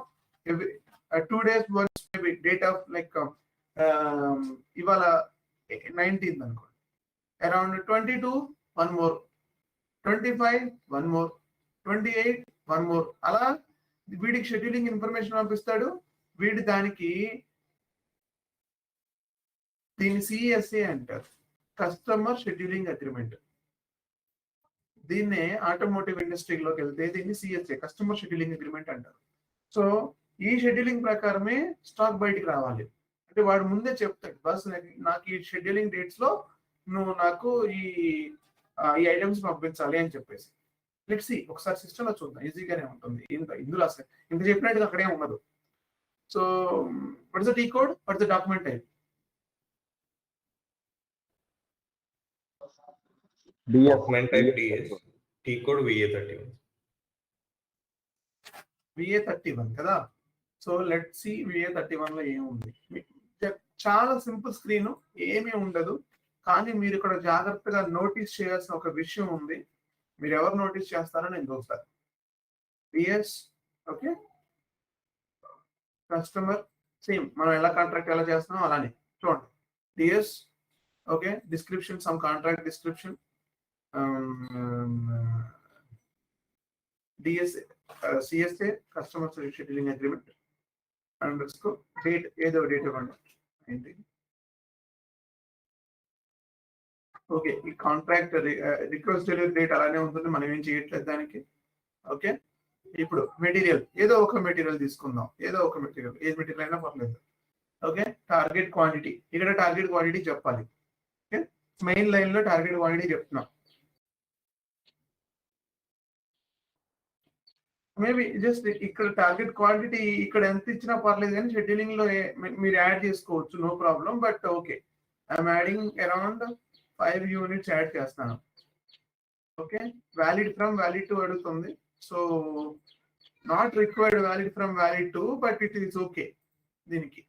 2 days once, maybe date of like ఇవాళ 19th అనుకోండి, అరౌండ్ 22 1 more, 25 1 more, 28 1 more, అలా వీడికి షెడ్యూలింగ్ ఇన్ఫర్మేషన్ పంపిస్తాడు. వీడి దానికి దీన్ని సిఎస్ఏ అంటారు, కస్టమర్ షెడ్యూలింగ్ అగ్రిమెంట్. దీన్నే ఆటోమోటివ్ ఇండస్ట్రీలోకి వెళ్తే దీన్ని సిఎస్ఏ, కస్టమర్ షెడ్యూలింగ్ అగ్రిమెంట్ అంటారు. సో ఈ షెడ్యూలింగ్ ప్రకారమే స్టాక్ బయటికి రావాలి. అంటే వాడు ముందే చెప్తాడు, బస్ నాకు ఈ షెడ్యూలింగ్ డేట్స్ లో నువ్వు నాకు ఈ ఐటమ్స్ పంపించాలి అని చెప్పేసి. లెట్స్ సీ, ఒకసారి సిస్టమ్ లో చూద్దాం, ఈజీగానే ఉంటుంది. ఇందులో అసలు ఇంత చెప్పినట్టుగా అక్కడే ఉండదు. So what is the T code, what is the document type? Document type DS, T code VA31. VA31 కదా. సో లెట్ సి VA31 లో ఏముంది. చాలా సింపుల్ స్క్రీన్, ఏమీ ఉండదు. కానీ మీరు ఇక్కడ జాగ్రత్తగా నోటీస్ చేయాల్సిన ఒక విషయం ఉంది. మీరు ఎవరు నోటీస్ చేస్తారో నేను చూస్తాను. బిఎస్ ఓకే, కస్టమర్ సేమ్ మనం ఎలా కాంట్రాక్ట్ ఎలా చేస్తున్నాం అలానే చూడండి. DS okay, description some contract description, DSA CSA customer scheduling agreement underscore date, ఏదో డేట్ ఇవ్వండి. ఏంటి ఓకే, ఈ కాంట్రాక్ట్ రిక్వెస్ట్ డెలివరీ డేట్ అలానే ఉంటుంది, మనం ఏం చేయట్లేదు దానికి. ఓకే, ఇప్పుడు మెటీరియల్ ఏదో ఒక మెటీరియల్ తీసుకుందాం, ఏదో ఒక మెటీరియల్, ఏ మెటీరియల్ అయినా పర్లేదు. ఓకే, టార్గెట్ క్వాంటిటీ, ఇక్కడ టార్గెట్ క్వాంటిటీ చెప్పాలి. ఓకే, మెయిన్ లైన్ లో టార్గెట్ క్వాంటిటీ చెప్తున్నాం. మేబీ జస్ట్ ఇక్కడ టార్గెట్ క్వాంటిటీ ఇక్కడ ఎంత ఇచ్చినా పర్లేదు, కానీ షెడ్యూలింగ్ లో మీరు యాడ్ చేసుకోవచ్చు, no problem. But okay, I'm adding around 5 units add చేస్తాను. Okay, valid from valid to అడుగుతుంది. So not required valid from valid to, but it is okay. దీనికి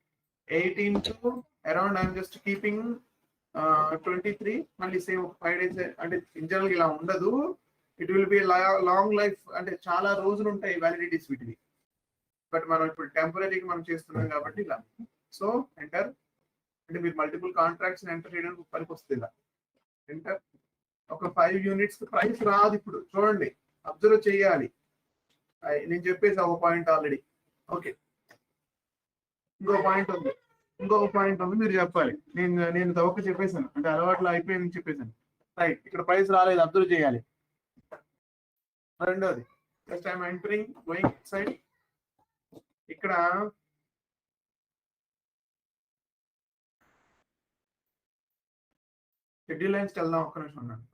18 to around I'm just keeping 23. మళ్ళీ same 5 days, అంటే in general ఇలా ఉండదు. It will be long life, అంటే చాలా రోజులు ఉంటాయి వ్యాలిడిటీస్ వీటివి. బట్ మనం ఇప్పుడు టెంపరీగా మనం చేస్తున్నాం కాబట్టి ఇలా. సో ఎంటర్, అంటే మీరు మల్టిపుల్ కాంట్రాక్ట్స్ ఎంటర్ చేయడానికి పనికి వస్తుంది. ఇలా ఎంటర్, ఒక 5 units ప్రైస్ రాదు. ఇప్పుడు చూడండి, అబ్జర్వ్ చేయాలి. నేను చెప్పేసి ఒక పాయింట్ ఆల్రెడీ. ఓకే, ఇంకొక పాయింట్ ఉంది, మీరు చెప్పాలి. నేను తవక చెప్పేసాను, అంటే అలవాట్లు అయిపోయిందని చెప్పేసాను. రైట్, ఇక్కడ ప్రైస్ రాలేదు, అబ్జర్వ్ చేయాలి. రెండోది, just I'm entering going side. ఇక్కడ షెడ్యూల్ లైన్స్ వెళ్దాం, ఒక్క నిమిషం ఉండండి.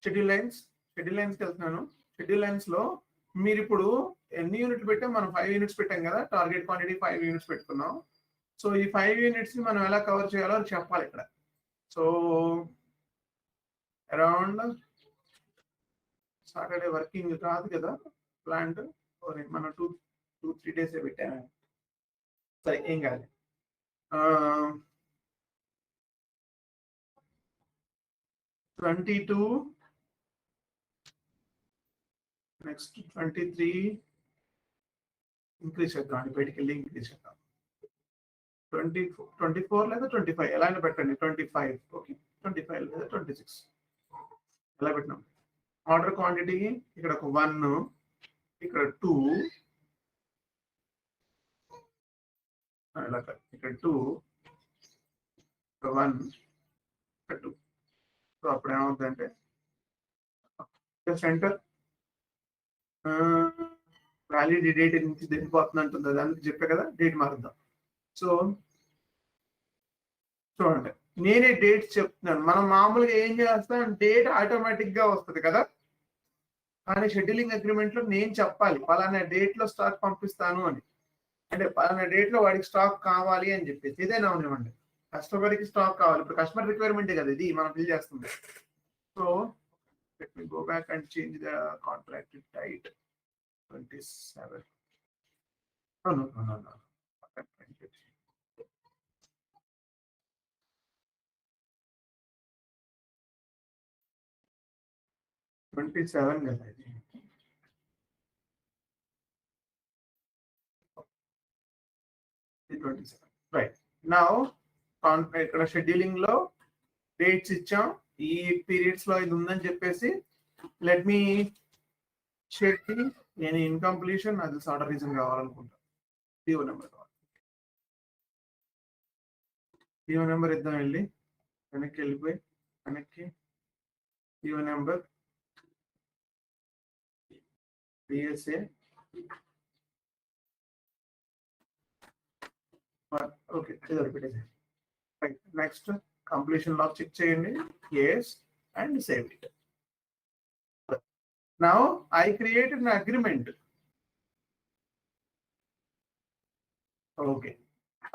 షెడ్యూల్ లైన్స్ వెళ్తున్నాను. షెడ్యూల్ లైన్స్ లో మీరు ఇప్పుడు ఎన్ని యూనిట్లు పెట్టాం, మనం 5 units పెట్టాం కదా. టార్గెట్ క్వాంటిటీ 5 units పెట్టుకున్నాం. సో ఈ 5 units ని మనం ఎలా కవర్ చేయాలో చెప్పాలి ఇక్కడ. సో అరౌండ్ సాటర్డే వర్కింగ్ కాదు కదా ప్లాంట్, మనం 2-3 days పెట్టాము. సరే, ఏం కాదు. 22, నెక్స్ట్ 23 ఇంక్రీజ్ చేద్దాం, బయటికి వెళ్ళి ఇంక్రీజ్ చేద్దాం. 24 లేదా 25 ఎలా అయినా పెట్టండి. 25 ఓకే, 25 లేదా 26 ఎలా పెట్టినాం. ఆర్డర్ క్వాంటిటీ ఇక్కడ ఒక 1, ఇక్కడ 2, ఇలా ఇక్కడ 2, ఇక్కడ 1, ఇక్కడ 2. సో అప్పుడు ఏమవుతుందంటే సెంటర్ వ్యాలిడ్ డేట్ నుంచి దిగిపోతుంది అంటుంది, దానికి చెప్పే కదా, డేట్ మారుద్దాం. సో చూడండి, నేనే డేట్స్ చెప్తున్నాను. మనం మామూలుగా ఏం చేస్తాం, డేట్ ఆటోమేటిక్ గా వస్తుంది కదా, కానీ షెడ్యూలింగ్ అగ్రిమెంట్ లో నేను చెప్పాలి పలానా డేట్ లో స్టాక్ పంపిస్తాను అని. అంటే పలానా డేట్ లో వాడికి స్టాక్ కావాలి అని చెప్పేసి ఏదైనా ఉండమండి, కస్టమర్ కి స్టాక్ కావాలి. ఇప్పుడు కస్టమర్ రిక్వైర్మెంట్ కదా ఇది మనం ఫిల్ చేస్తుంది. So let me go back and change the contract date 27. No. 27 కదా ఇది. ఇది 27. రైట్. నౌ ఇక్కడ షెడ్యూలింగ్ లో డేట్స్ ఇచ్చాం, ఈ పీరియడ్స్ లో ఇది ఉందని చెప్పేసి లెట్ మీ చెక్ నేను ఇన్కంప్లీషన్ అది ఆర్డర్ రీజన్ కావాలనుకుంటా. పిఓ నెంబర్ కావాలి. పిఓ నెంబర్ ఇద్దాం, వెళ్ళి వెనక్కి వెళ్ళిపోయి వెనక్కి పిఓ నెంబర్ పిఎస్ఏ. ఓకే, ఇది పెట్టేసి right. Next completion log check చేయండి, yes and save it. Now I created an agreement. Okay,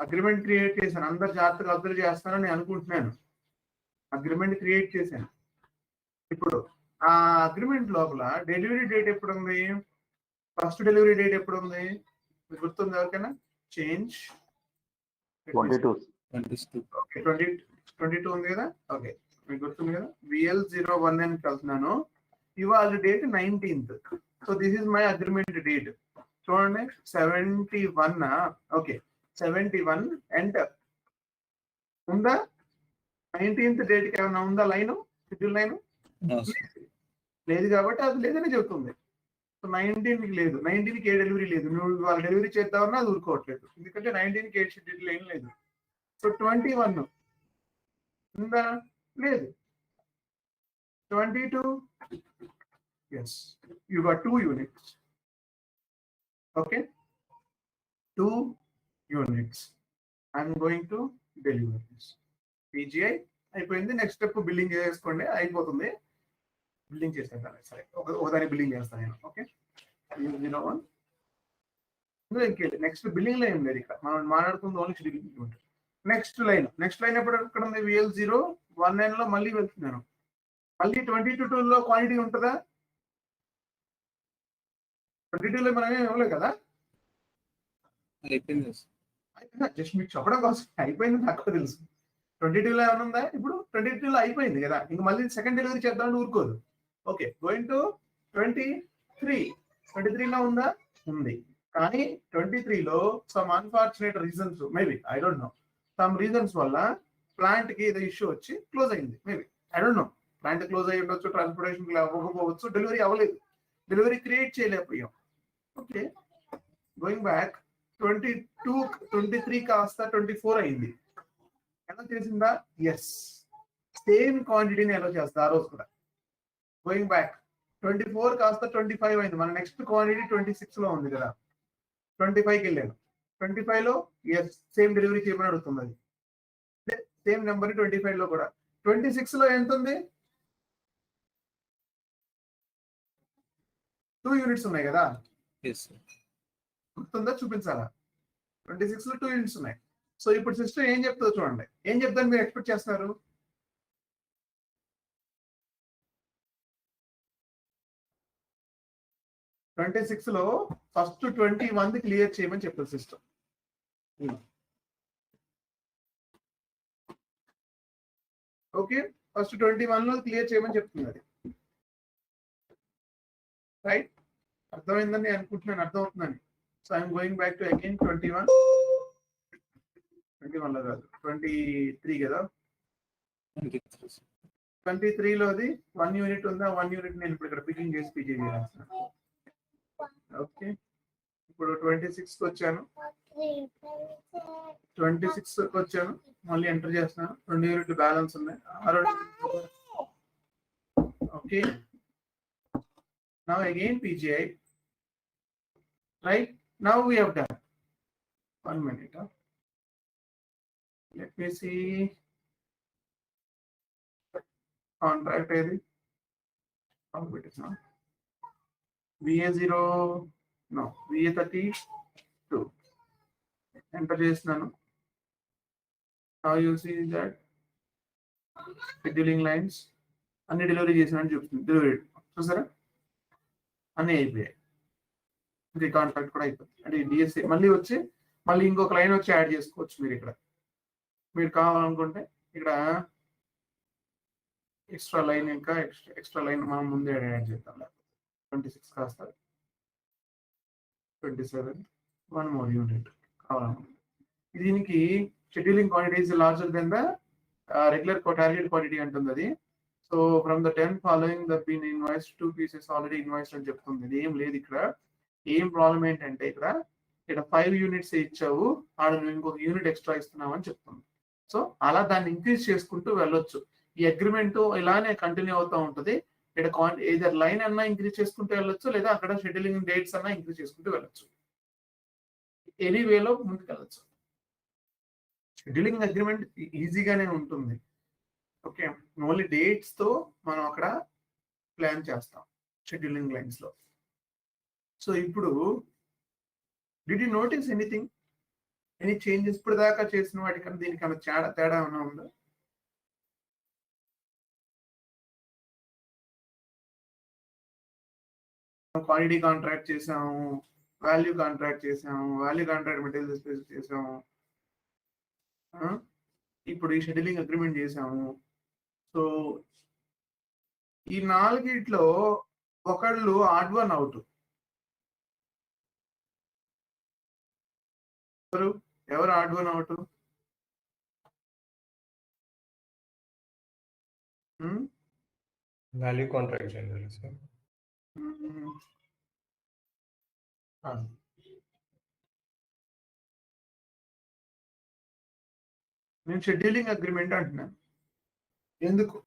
agreement create చేశాను. అందరు జాగ్రత్తగా అబ్జర్వ్ చేస్తానని అనుకుంటున్నాను. అగ్రిమెంట్ క్రియేట్ చేశాను. ఇప్పుడు ఆ అగ్రిమెంట్ లోపల డెలివరీ డేట్ ఎప్పుడు ఉంది, ఫస్ట్ డెలివరీ డేట్ ఎప్పుడు ఉంది మీకు గుర్తుంది ఎవరికైనా? చేంజ్ 22. ఓకే, 22 ఉంది కదా. ఓకే, మీకు గుర్తుంది కదా. VL01 అని వెళ్తున్నాను. ఇవాళ date 19th. So this is my agreement date. చూడండి 71. ఓకే, 71 ఎంటర్ ఉందా? 19th డేట్ కి ఏమైనా ఉందా లైన్, షెడ్యూల్ లైన్? లేదు కాబట్టి అది లేదని చెబుతుంది. సో 19కి లేదు, 19కి ఏ డెలివరీ లేదు. నువ్వు వాళ్ళు డెలివరీ చేద్దామన్నా అది ఊరుకోవట్లేదు, ఎందుకంటే 19కి ఏ షెడ్యూల్ లైన్ లేదు. సో 21 ఉందా? లేదు. 22, yes, you got 2 units. Okay, 2 units. I'm going to deliver this. PGI అయిపోయింది. నెక్స్ట్ స్టెప్ బిల్లింగ్ చేసుకోండి, అయిపోతుంది. బిల్లింగ్ చేసేద్దాం. సరే, ఒకదాని బిల్లింగ్ చేస్తాను నేను. ఓకే, 01 ఇంకేంటి నెక్స్ట్ బిల్లింగ్ లో ఏం లేదు. ఇక్కడ మనం మాట్లాడుతుంది ఓన్లీ షెడ్యూలింగ్. నెక్స్ట్ లైన్ ఎప్పుడు ఎక్కడ ఉంది? VL01 లో మళ్ళీ వెళ్తున్నాను. మళ్ళీ 22 లో క్వాంటిటీ ఉంటుందా? 22 లో మనం ఏమి ఇవ్వలేదు కదా. అయిపోయింది. జస్ట్ మీకు చెప్పడం కోసం అయిపోయింది, నాకు తెలుసు. 22 లో ఏమైనా ఉందా? ఇప్పుడు 22 లో అయిపోయింది కదా, ఇంక మళ్ళీ సెకండ్ డెలివరీ చేద్దామని ఊరుకోదు. ఓకే, గోయింగ్ టు 23 లో ఉందా? ఉంది. కానీ 23 లో some unfortunate reasons, maybe I don't know, some reasons వల్ల ప్లాంట్ కి ఏదో ఇష్యూ వచ్చి క్లోజ్ అయింది. Maybe I don't know, plant close అయ్యి ఉండొచ్చు, ట్రాన్స్పోర్టేషన్ అవ్వకపోవచ్చు, డెలివరీ అవ్వలేదు, డెలివరీ క్రియేట్ చేయలేకపోయాం. ఓకే, గోయింగ్ బ్యాక్ 23 కాస్త 24 అయింది. ఎలా చేసిందా? ఎస్, సేమ్ క్వాంటిటీని ఎలా చేస్తా ఆ రోజు కూడా. గోయింగ్ బ్యాక్ 24 కాస్త 25 అయింది. మన నెక్స్ట్ క్వాంటిటీ 26 లో ఉంది కదా, 25కి వెళ్ళాను. 25 లో ఎస్, సేమ్ డెలివరీ చేయమని అడుగుతుంది. అది సేమ్ నెంబర్ 25 లో కూడా. 26 లో ఎంత ఉంది? 2 యూనిట్స్ ఉన్నాయి కదా, గుర్తుందా? చూపించాలా? 26 లో 2 యూనిట్స్ ఉన్నాయి. సో ఇప్పుడు సిస్టమ్ ఏం చెప్తుందో చూడండి. ఏం చెప్తాను మీరు ఎక్స్పెక్ట్ చేస్తున్నారు? ట్వంటీ 26 లో ఫస్ట్ 21 క్లియర్ చేయమని చెప్తుంది సిస్టమ్. ఓకే, ఫస్ట్ 21 లో క్లియర్ చేయమని చెప్తుంది అది. రైట్, అర్థమైందని అనుకుంటున్నాను, అర్థమవుతుందని. So I'm going back to again 21 లో కాదు 23 కదా. 23 లోది 1 యూనిట్ ఉందా? 1 యూనిట్ నేను ఇప్పుడు ఇక్కడ పికింగ్ చేసి పీజీ చేస్తాను. ఓకే, ఇప్పుడు 26కి వచ్చాను. 26కి వచ్చాను, మళ్ళీ ఎంటర్ చేస్తున్నాను. 2 యూనిట్లు బ్యాలెన్స్ ఉన్నాయి. Okay, now again PGI. Right, now we have done. 1 minute. Let me see. Contract ఏది VA0 నో VA32 ఎంటర్ చేస్తున్నాను. Now you see that scheduling lines అన్ని డెలివరీ చేసినట్టు చూపుతుంది. డెలివరీ చూసారా అన్ని అయిపోయాయి. ఇంకా కాంట్రాక్ట్ కూడా అయిపోతుంది. అంటే డిఎస్సి మళ్ళీ ఇంకొక లైన్ వచ్చి యాడ్ చేసుకోవచ్చు. మీరు కావాలనుకుంటే ఇక్కడ ఎక్స్ట్రా లైన్ ఎక్స్ట్రా లైన్ మనం ముందే యాడ్ చేద్దాం. 26 కాస్త 27 1 more యూనిట్ కావాలనుకుంటే. దీనికి scheduling quantity is larger than the regular target quantity అంటుంది అది. So from the 10 following the been invoice 2 pieces already invoice అని చెప్తుంది. ఇది ఏం లేదు ఇక్కడ. ఏం ప్రాబ్లం ఏంటంటే ఇక్కడ 5 యూనిట్స్ ఇచ్చావు, ఆడ నువ్వు ఇంకొక యూనిట్ ఎక్స్ట్రా ఇస్తున్నావు అని చెప్తుంది. సో అలా దాన్ని ఇంక్రీజ్ చేసుకుంటూ వెళ్ళొచ్చు. ఈ అగ్రిమెంట్ ఇలానే కంటిన్యూ అవుతూ ఉంటుంది. ఇక్కడ ఏదర్ లైన్ అన్నా ఇంక్రీజ్ చేసుకుంటూ వెళ్ళొచ్చు, లేదా అక్కడ షెడ్యూలింగ్ డేట్స్ అన్నా ఇంక్రీజ్ చేసుకుంటూ వెళ్ళొచ్చు. ఎనీ వేలో ముందుకు వెళ్ళొచ్చు. షెడ్యూలింగ్ అగ్రిమెంట్ ఈజీగానే ఉంటుంది. ఓకే, ఓన్లీ డేట్స్ తో మనం అక్కడ ప్లాన్ చేస్తాం షెడ్యూలింగ్ లైన్స్ లో. సో ఇప్పుడు did you notice anything, any changes? ఇప్పుడు దాకా చేసిన వాటికన్నా దీనికన్నా తేడా ఏమైనా ఉందా? క్వాంటిటీ కాంట్రాక్ట్ చేసాము, వాల్యూ కాంట్రాక్ట్ చేసాము, వాల్యూ కాంట్రాక్ట్ మెటీరియల్ స్పెసిఫిక్ చేసాము, ఇప్పుడు ఈ షెడ్యూలింగ్ అగ్రిమెంట్ చేసాము. సో ఈ 4 ఒకళ్ళు ఆడ్ వన్ అవుట్. ఎవరు odd one out? Value contract చేయాలి సార్. నేను షెడ్యూలింగ్ అగ్రిమెంట్ అంటున్నాను. ఎందుకు?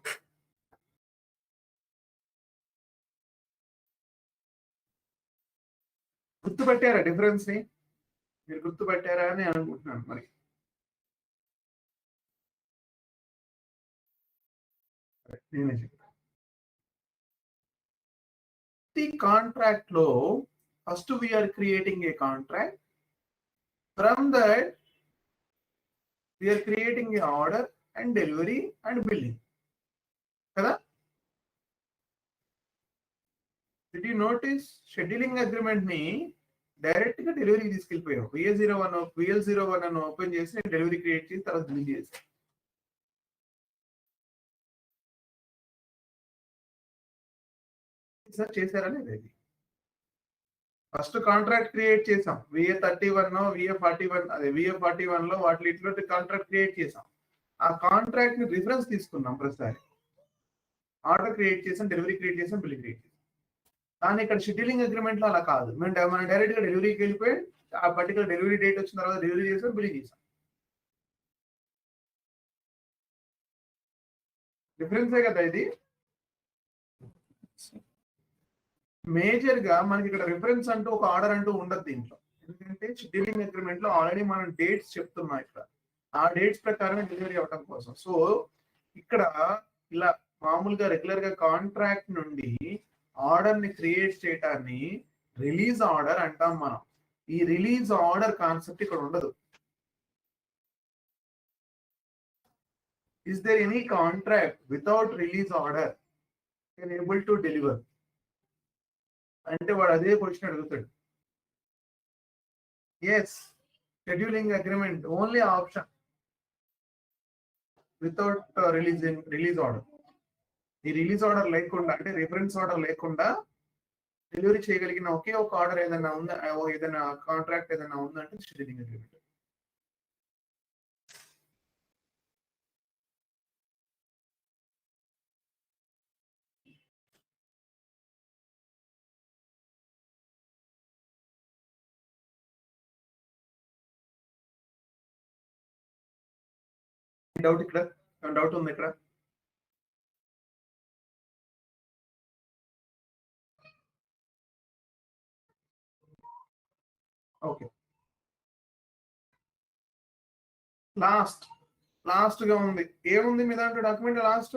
గుర్తుపట్టారా డిఫరెన్స్ ని? మీరు గుర్తుపట్టారా అని అనుకుంటున్నాను. మరి నేనే చెప్తాను. ఈ కాంట్రాక్ట్ లో first we're creating a contract. From that we are creating a order and delivery and billing. Kada? Did you notice scheduling agreement ni direct ga delivery తీసుకెళ్ళిపోయాం. VL01 అని ఓపెన్ చేసి డెలివరీ క్రియేట్ చేసి తర్వాత bill చేసాం. Sir చేశారని ఇది first contract create చేసాం. VA31 VA41 అదే VA41 లో వాటిలో కాంట్రాక్ట్ క్రియేట్ చేసాం. ఆ కాంట్రాక్ట్ ని రిఫరెన్స్ తీసుకున్నాం. ప్రతిసారి ఆర్డర్ క్రియేట్ చేసాం, డెలివరీ క్రియేట్ చేసాం, బిల్ క్రియేట్ చేసాం. కానీ ఇక్కడ షెడ్యూలింగ్ అగ్రిమెంట్ లో అలా కాదు. మనం డైరెక్ట్ గా డెలివరీకి వెళ్ళిపోయి ఆ పర్టికులర్ డెలివరీ డేట్ వచ్చిన తర్వాత డెలివరీ చేసాం, బిల్ చేసాం. డిఫరెన్సే కదా ఇది. మేజర్ గా మనకి ఇక్కడ రిఫరెన్స్ అంటూ ఒక ఆర్డర్ అంటూ ఉండదు దీంట్లో. ఎందుకంటే షెడ్యూలింగ్ అగ్రిమెంట్ లో ఆల్రెడీ మనం డేట్స్ చెప్తున్నాం. ఇక్కడ ఆ డేట్స్ ప్రకారం డెలివరీ అవ్వడం కోసం. సో ఇక్కడ ఇలా మామూలుగా రెగ్యులర్ గా కాంట్రాక్ట్ నుండి ఆర్డర్ ని క్రియేట్ చేయటాన్ని రిలీజ్ ఆర్డర్ అంటాం మనం. ఈ రిలీజ్ ఆర్డర్ కాన్సెప్ట్ ఇక్కడ ఉండదు. Is there any contract without release order can able to deliver అంటే వాడు అదే క్వశ్చన్ అడుగుతాడు. Yes, scheduling agreement only option without release order. ఈ రిలీజ్ ఆర్డర్ లేకుండా అంటే రిఫరెన్స్ ఆర్డర్ లేకుండా డెలివరీ చేయగలిగిన ఒకే ఒక ఆర్డర్ ఏదైనా ఉందా, ఏదైనా కాంట్రాక్ట్ ఏదైనా ఉందంటే షెడ్యూలింగ్ అగ్రిమెంట్. డౌట్ ఇక్కడ డౌట్ ఉంది ఇక్కడ. ఓకే, లాస్ట్ గా ఉంది. ఏముంది మీ దాంట్లో document last?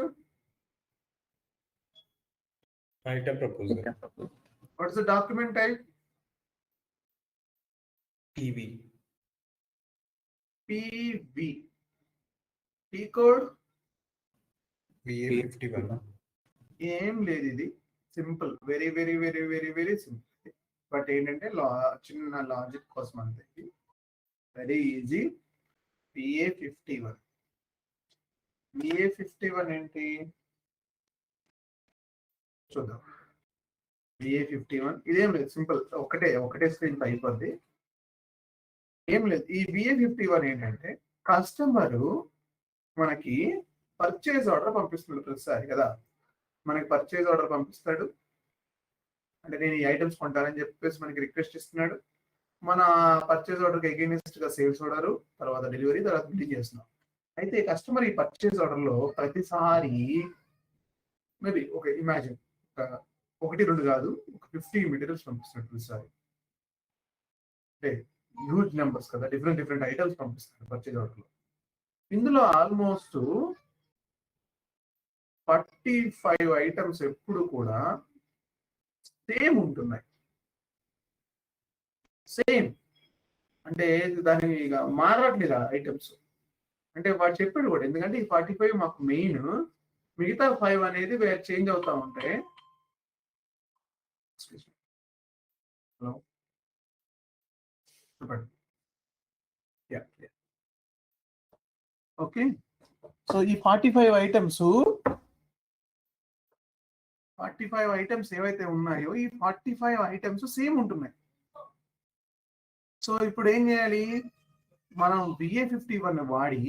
Item proposal. What's the document type? PV. PV. P code VA51. ఏం లేదు, ఇది simple, very very very very very simple. But ఏంటంటే చిన్న లాజిక్ కోసం అంతే, వెరీ ఈజీ. VA51. VA51 ఏంటి చూద్దాం. VA51 ఇదేం లేదు, సింపుల్, ఒకటే స్క్రీన్ అయిపోద్ది, ఏం లేదు. ఈ VA51 ఏంటంటే కస్టమరు మనకి పర్చేజ్ ఆర్డర్ పంపిస్తున్నాడు ప్రతిసారి కదా, మనకి పర్చేజ్ ఆర్డర్ పంపిస్తాడు, అంటే నేను ఈ ఐటమ్స్ కొంటానని చెప్పేసి మనకి రిక్వెస్ట్ ఇస్తున్నాడు. మన పర్చేజ్ ఆర్డర్కి అగైనెస్ట్ గా సేల్స్ ఆర్డర్, తర్వాత డెలివరీ, తర్వాత బిల్లింగ్ చేస్తున్నాం. అయితే కస్టమర్ ఈ పర్చేజ్ ఆర్డర్ లో ప్రతిసారి మేబీ ఒక ఇమాజిన్ 1-2 కాదు, ఒక 50 మెటీరియల్స్ పంపిస్తున్నాడు ప్రతిసారి. అంటే హ్యూజ్ నెంబర్స్ కదా, డిఫరెంట్ ఐటమ్స్ పంపిస్తున్నాడు పర్చేజ్ ఆర్డర్ లో. ఇందులో ఆల్మోస్ట్ 45 ఐటమ్స్ ఎప్పుడు కూడా సేమ్ ఉంటున్నాయి. సేమ్ అంటే దాని ఇక మారట్లేదు ఐటమ్స్. అంటే వాడు చెప్పాడు కూడా, ఎందుకంటే ఈ 45 మాకు మెయిన్, మిగతా 5 అనేది వేరే చేంజ్ అవుతా ఉంటాయి. హలో చెప్పండి. ఓకే, సో ఈ 45 ఐటమ్స్ ఏవైతే ఉన్నాయో, ఈ 45 ఐటమ్స్ సేమ్ ఉంటున్నాయి. సో ఇప్పుడు ఏం చేయాలి, మనం VA51 వాడి,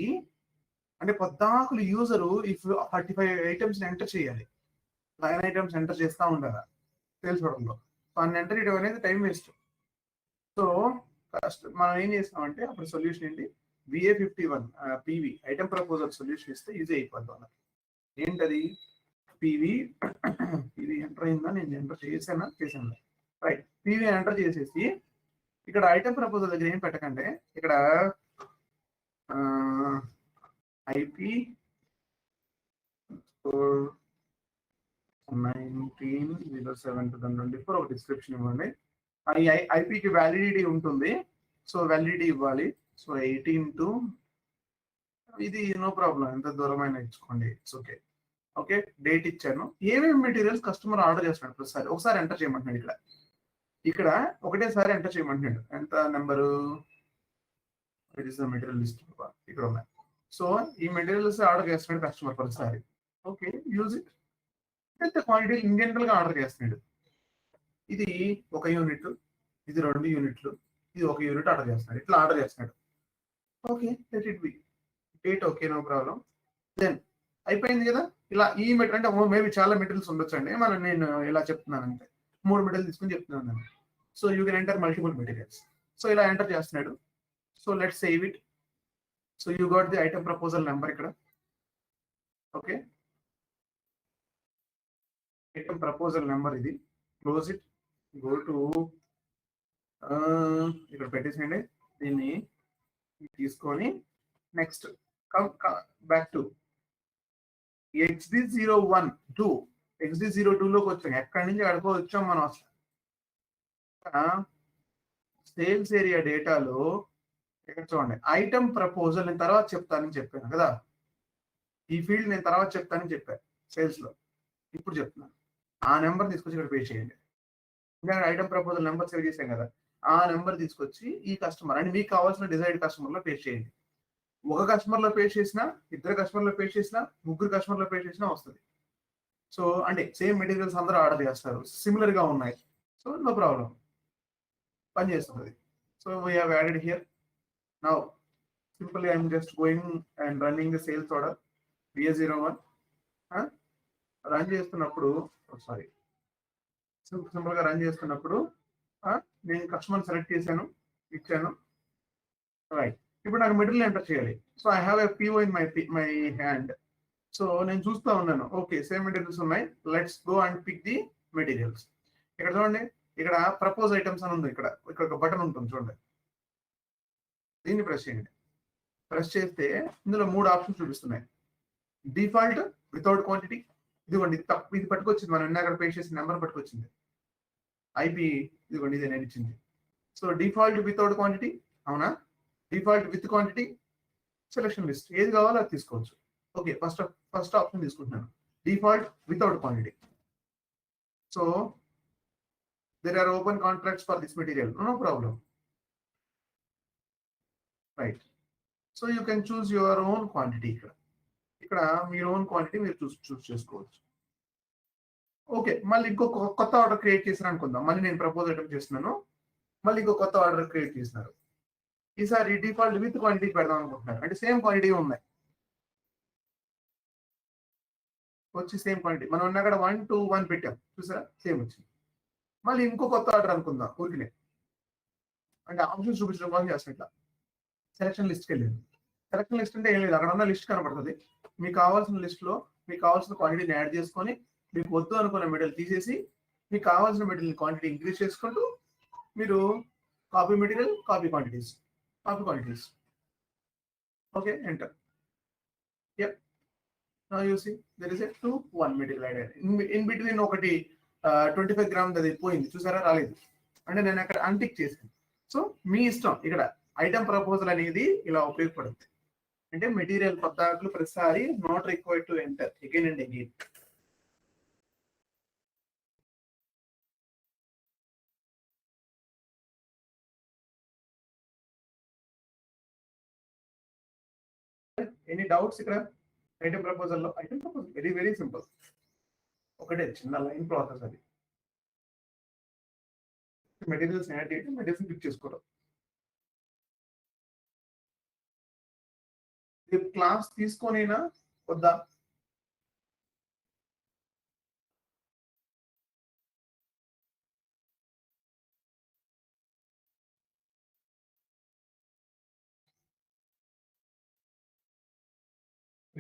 అంటే పొద్దాకులు యూజరు ఈ 45 ఐటమ్స్ ఎంటర్ చేయాలి, 9 ఐటమ్స్ ఎంటర్ చేస్తూ ఉండాలి తెలుసుకోవడంలో. సో అన్ని ఎంటర్ చేయడం అనేది టైం వేస్ట్. సో మనం ఏం చేస్తామంటే అప్పుడు సొల్యూషన్ ఏంటి, VA51 PV item proposal solution ఇస్తే ఈజీ అయిపోద్ది వాళ్ళకి. ఏంటది PV ఎంటర్ అయిందా, నేను ఎంటర్ చేశాను రైట్. PV ఎంటర్ చేసేసి ఇక్కడ ఐటమ్ ప్రపోజల్ దగ్గర ఏం పెట్టకంటే, ఇక్కడ IP 19/07/2024 ఒక డిస్క్రిప్షన్ ఇవ్వండి. ఈ ఐపీకి వ్యాలిడిటీ ఉంటుంది, సో వ్యాలిడిటీ ఇవ్వాలి. సో 18 to ఇది నో ప్రాబ్లం, ఎంత దూరమైనా ఇచ్చుకోండి, ఇట్స్ ఓకే. ఓకే, డేట్ ఇచ్చాను. ఏమేమి మెటీరియల్స్ కస్టమర్ ఆర్డర్ చేస్తున్నాడు ప్రతిసారి ఒకసారి ఎంటర్ చేయమంటున్నాడు. ఇక్కడ ఒకటేసారి ఎంటర్ చేయమంటున్నాడు. ఎంత number, it is the material list ఇక్కడ ఉన్నాయి. సో ఈ మెటీరియల్స్ ఆర్డర్ చేస్తున్నాడు కస్టమర్ ప్రతిసారి. Okay, use it. ఎంత క్వాంటిటీ ఇన్ జనరల్ గా ఆర్డర్ చేస్తున్నాడు. ఇది 1 యూనిట్, ఇది 2 యూనిట్లు, ఇది 1 యూనిట్ ఆర్డర్ చేస్తున్నాడు, ఇట్లా ఆర్డర్ చేస్తున్నాడు. Okay, let it be. Date okay, no problem. Then అయిపోయింది కదా. ఇలా ఈ మెటీరియల్ అంటే మేబీ చాలా మెటీరియల్స్ ఉండొచ్చు అండి, నేను ఇలా చెప్తున్నాను అంతే, 3 మెటీరియల్ తీసుకుని చెప్తున్నాను నేను. So you can enter multiple materials. So ఇలా ఎంటర్ చేస్తున్నాడు. So let's save it. So you got the item proposal number ఇక్కడ. ఓకే, ఐటమ్ ప్రపోజల్ నెంబర్ ఇది. క్లోజ్ ఇట్, గో టు ఇక్కడ పెట్టేసేయండి. దీన్ని తీసుకొని నెక్స్ట్ బ్యాక్ టు XD012. XD02లోకి వచ్చాం. ఎక్కడి నుంచి అడుకో వచ్చాం మనం అసలు. సేల్స్ ఏరియా డేటాలో ఇక్కడ చూడండి, ఐటమ్ ప్రపోజల్ నేను తర్వాత చెప్తానని చెప్పాను కదా, ఈ ఫీల్డ్ నేను తర్వాత చెప్తానని చెప్పాను సేల్స్ లో. ఇప్పుడు చెప్తున్నాను, ఆ నెంబర్ తీసుకొచ్చి ఇక్కడ పే చేయండి. ఇంకా ఐటమ్ ప్రపోజల్ నెంబర్ సేవ్ చేసాం కదా, ఆ నెంబర్ తీసుకొచ్చి ఈ కస్టమర్ అంటే మీకు కావాల్సిన డిజైర్డ్ కస్టమర్ లో పే చేయండి. ఒక కస్టమర్ లో పే చేసినా, 2 కస్టమర్ లో పే చేసినా, 3 కస్టమర్ లో పే చేసినా వస్తుంది. సో అంటే సేమ్ మెటీరియల్స్ అందరూ ఆర్డర్ చేస్తారు, సిమిలర్ గా ఉన్నాయి. సో నో ప్రాబ్లం, పని చేస్తుంది. So we have added here. Now simply I'm just going and running the sales order VA01. Run చేస్తున్నప్పుడు సారీ సింపుల్ గా రన్ చేస్తున్నప్పుడు నేను కస్టమర్ సెలెక్ట్ చేశాను, ఇచ్చాను. రైట్, ఇప్పుడు నాకు మెటీరియల్ ఎంటర్ చేయాలి. So I have a PO in my hand. So నేను చూస్తూ ఉన్నాను, ఓకే సేమ్ మెటీరియల్స్ ఉన్నాయి, let's go and pick the materials. ఇక్కడ చూడండి, ఇక్కడ ప్రపోజ్ ఐటమ్స్ అని ఉంది. ఇక్కడ ఒక బటన్ ఉంటుంది చూడండి, దీన్ని ప్రెస్ చేయండి. ప్రెస్ చేస్తే ఇందులో 3 ఆప్షన్స్ చూపిస్తున్నాయి. డిఫాల్ట్, వితౌట్ క్వాంటిటీ, ఇదిగోండి ఇది పట్టుకొచ్చింది, మనం అక్కడ పేస్ట్ చేసిన నెంబర్ పట్టుకొచ్చింది. ఐపీ ఇదిగోండి ఇది నేను ఇచ్చింది. సో డిఫాల్ట్ వితౌట్ క్వాంటిటీ, అవునా? Default with quantity, selection list, ఏది కావాలో అది తీసుకోవచ్చు. ఓకే, ఫస్ట్ ఆప్షన్ తీసుకుంటున్నాను, default without quantity. So there are open contracts for this material, no problem, right? So you can choose your own quantity. ఇక్కడ మీ own quantity మీరు చూస్ చేసుకోవచ్చు. Okay, మళ్ళీ ఇంకో కొత్త ఆర్డర్ క్రియేట్ చేశారు అనుకుందాం. మళ్ళీ నేను ప్రపోజ్ అటెంప్ట్ చేస్తున్నాను, మళ్ళీ ఇంకో కొత్త ఆర్డర్ క్రియేట్ చేసినారు. ఈసారి డిఫాల్ట్ విత్ క్వాంటిటీ పెడదాం అనుకుంటున్నారు, అంటే సేమ్ క్వాంటిటీ ఉన్నాయి, వచ్చి సేమ్ క్వాంటిటీ. మనం ఉన్న అక్కడ 1 2 1 పెట్టాం, చూసారా, సేమ్ వచ్చింది. మళ్ళీ ఇంకో కొత్త ఆర్డర్ అనుకుందాం ఊరికినే, అంటే ఆప్షన్ చూపించడం కోసం చేస్తాం. ఇట్లా సెలక్షన్ లిస్ట్కి వెళ్ళింది. సెలక్షన్ లిస్ట్ అంటే ఏం లేదు, అక్కడ ఉన్న లిస్ట్ కనబడుతుంది. మీకు కావాల్సిన లిస్ట్ లో మీకు కావాల్సిన క్వాంటిటీని యాడ్ చేసుకొని, మీకు వద్దు అనుకున్న మెటీరియల్ తీసేసి, మీకు కావాల్సిన మెటీరియల్ క్వాంటిటీ ఇంక్రీజ్ చేసుకుంటూ మీరు copy material, copy quantities. Okay, enter. Yup, now you see there is a 2 1 material add. In between ఒకటి 25 గ్రామ్స్ అది పోయింది, చూసారా, రాలేదు. అంటే నేను అక్కడ అన్టిక్ చేశాను. సో మీ ఇష్టం, ఇక్కడ ఐటమ్ ప్రపోజల్ అనేది ఇలా ఉపయోగపడుతుంది. అంటే మెటీరియల్ పద్దాకులు ప్రతిసారి not required to enter again and again. Any doubts ఇక్కడ ఐటమ్ ప్రపోజల్ లో? Item proposal very very simple, ఒకటే చిన్న లైన్ ప్రాసెస్. అది మెటీరియల్స్ యాడ్ చేయడం, మెటీరియల్స్ క్లిక్ చేసుకోవడం. క్లాస్ తీసుకొనినా వద్దా?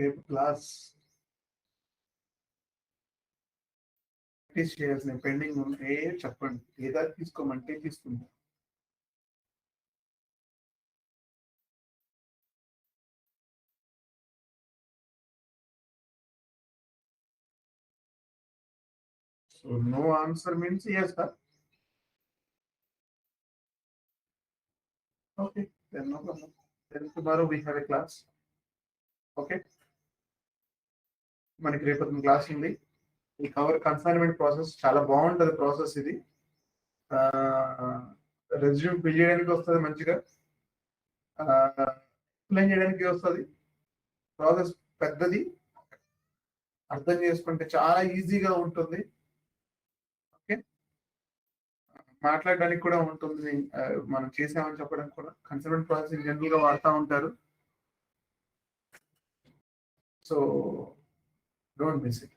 రేపు క్లాస్ ప్రాక్టీస్ చేయాల్సిన పెండింగ్ ఉంటే చెప్పండి, లేదా తీసుకోమంటే తీసుకుంటాం. So no answer means yes, sir. Okay, then no problem. Then tomorrow we have a class. Okay. మనకి రేపు క్లాస్ ఉంది. ఈ కవర్ కన్సైన్మెంట్ ప్రాసెస్ చాలా బాగుంటుంది ప్రాసెస్. ఇది రెజ్యూమ్ ఫిల్ చేయడానికి వస్తుంది, మంచిగా ఎక్స్ప్లెయిన్ చేయడానికి వస్తుంది. ప్రాసెస్ పెద్దది, అర్థం చేసుకుంటే చాలా ఈజీగా ఉంటుంది. ఓకే, మాట్లాడడానికి కూడా ఉంటుంది, మనం చేసామని చెప్పడానికి కూడా. కన్సైన్మెంట్ ప్రాసెస్ జనరల్ గా వాడుతూ ఉంటారు. So don't miss it.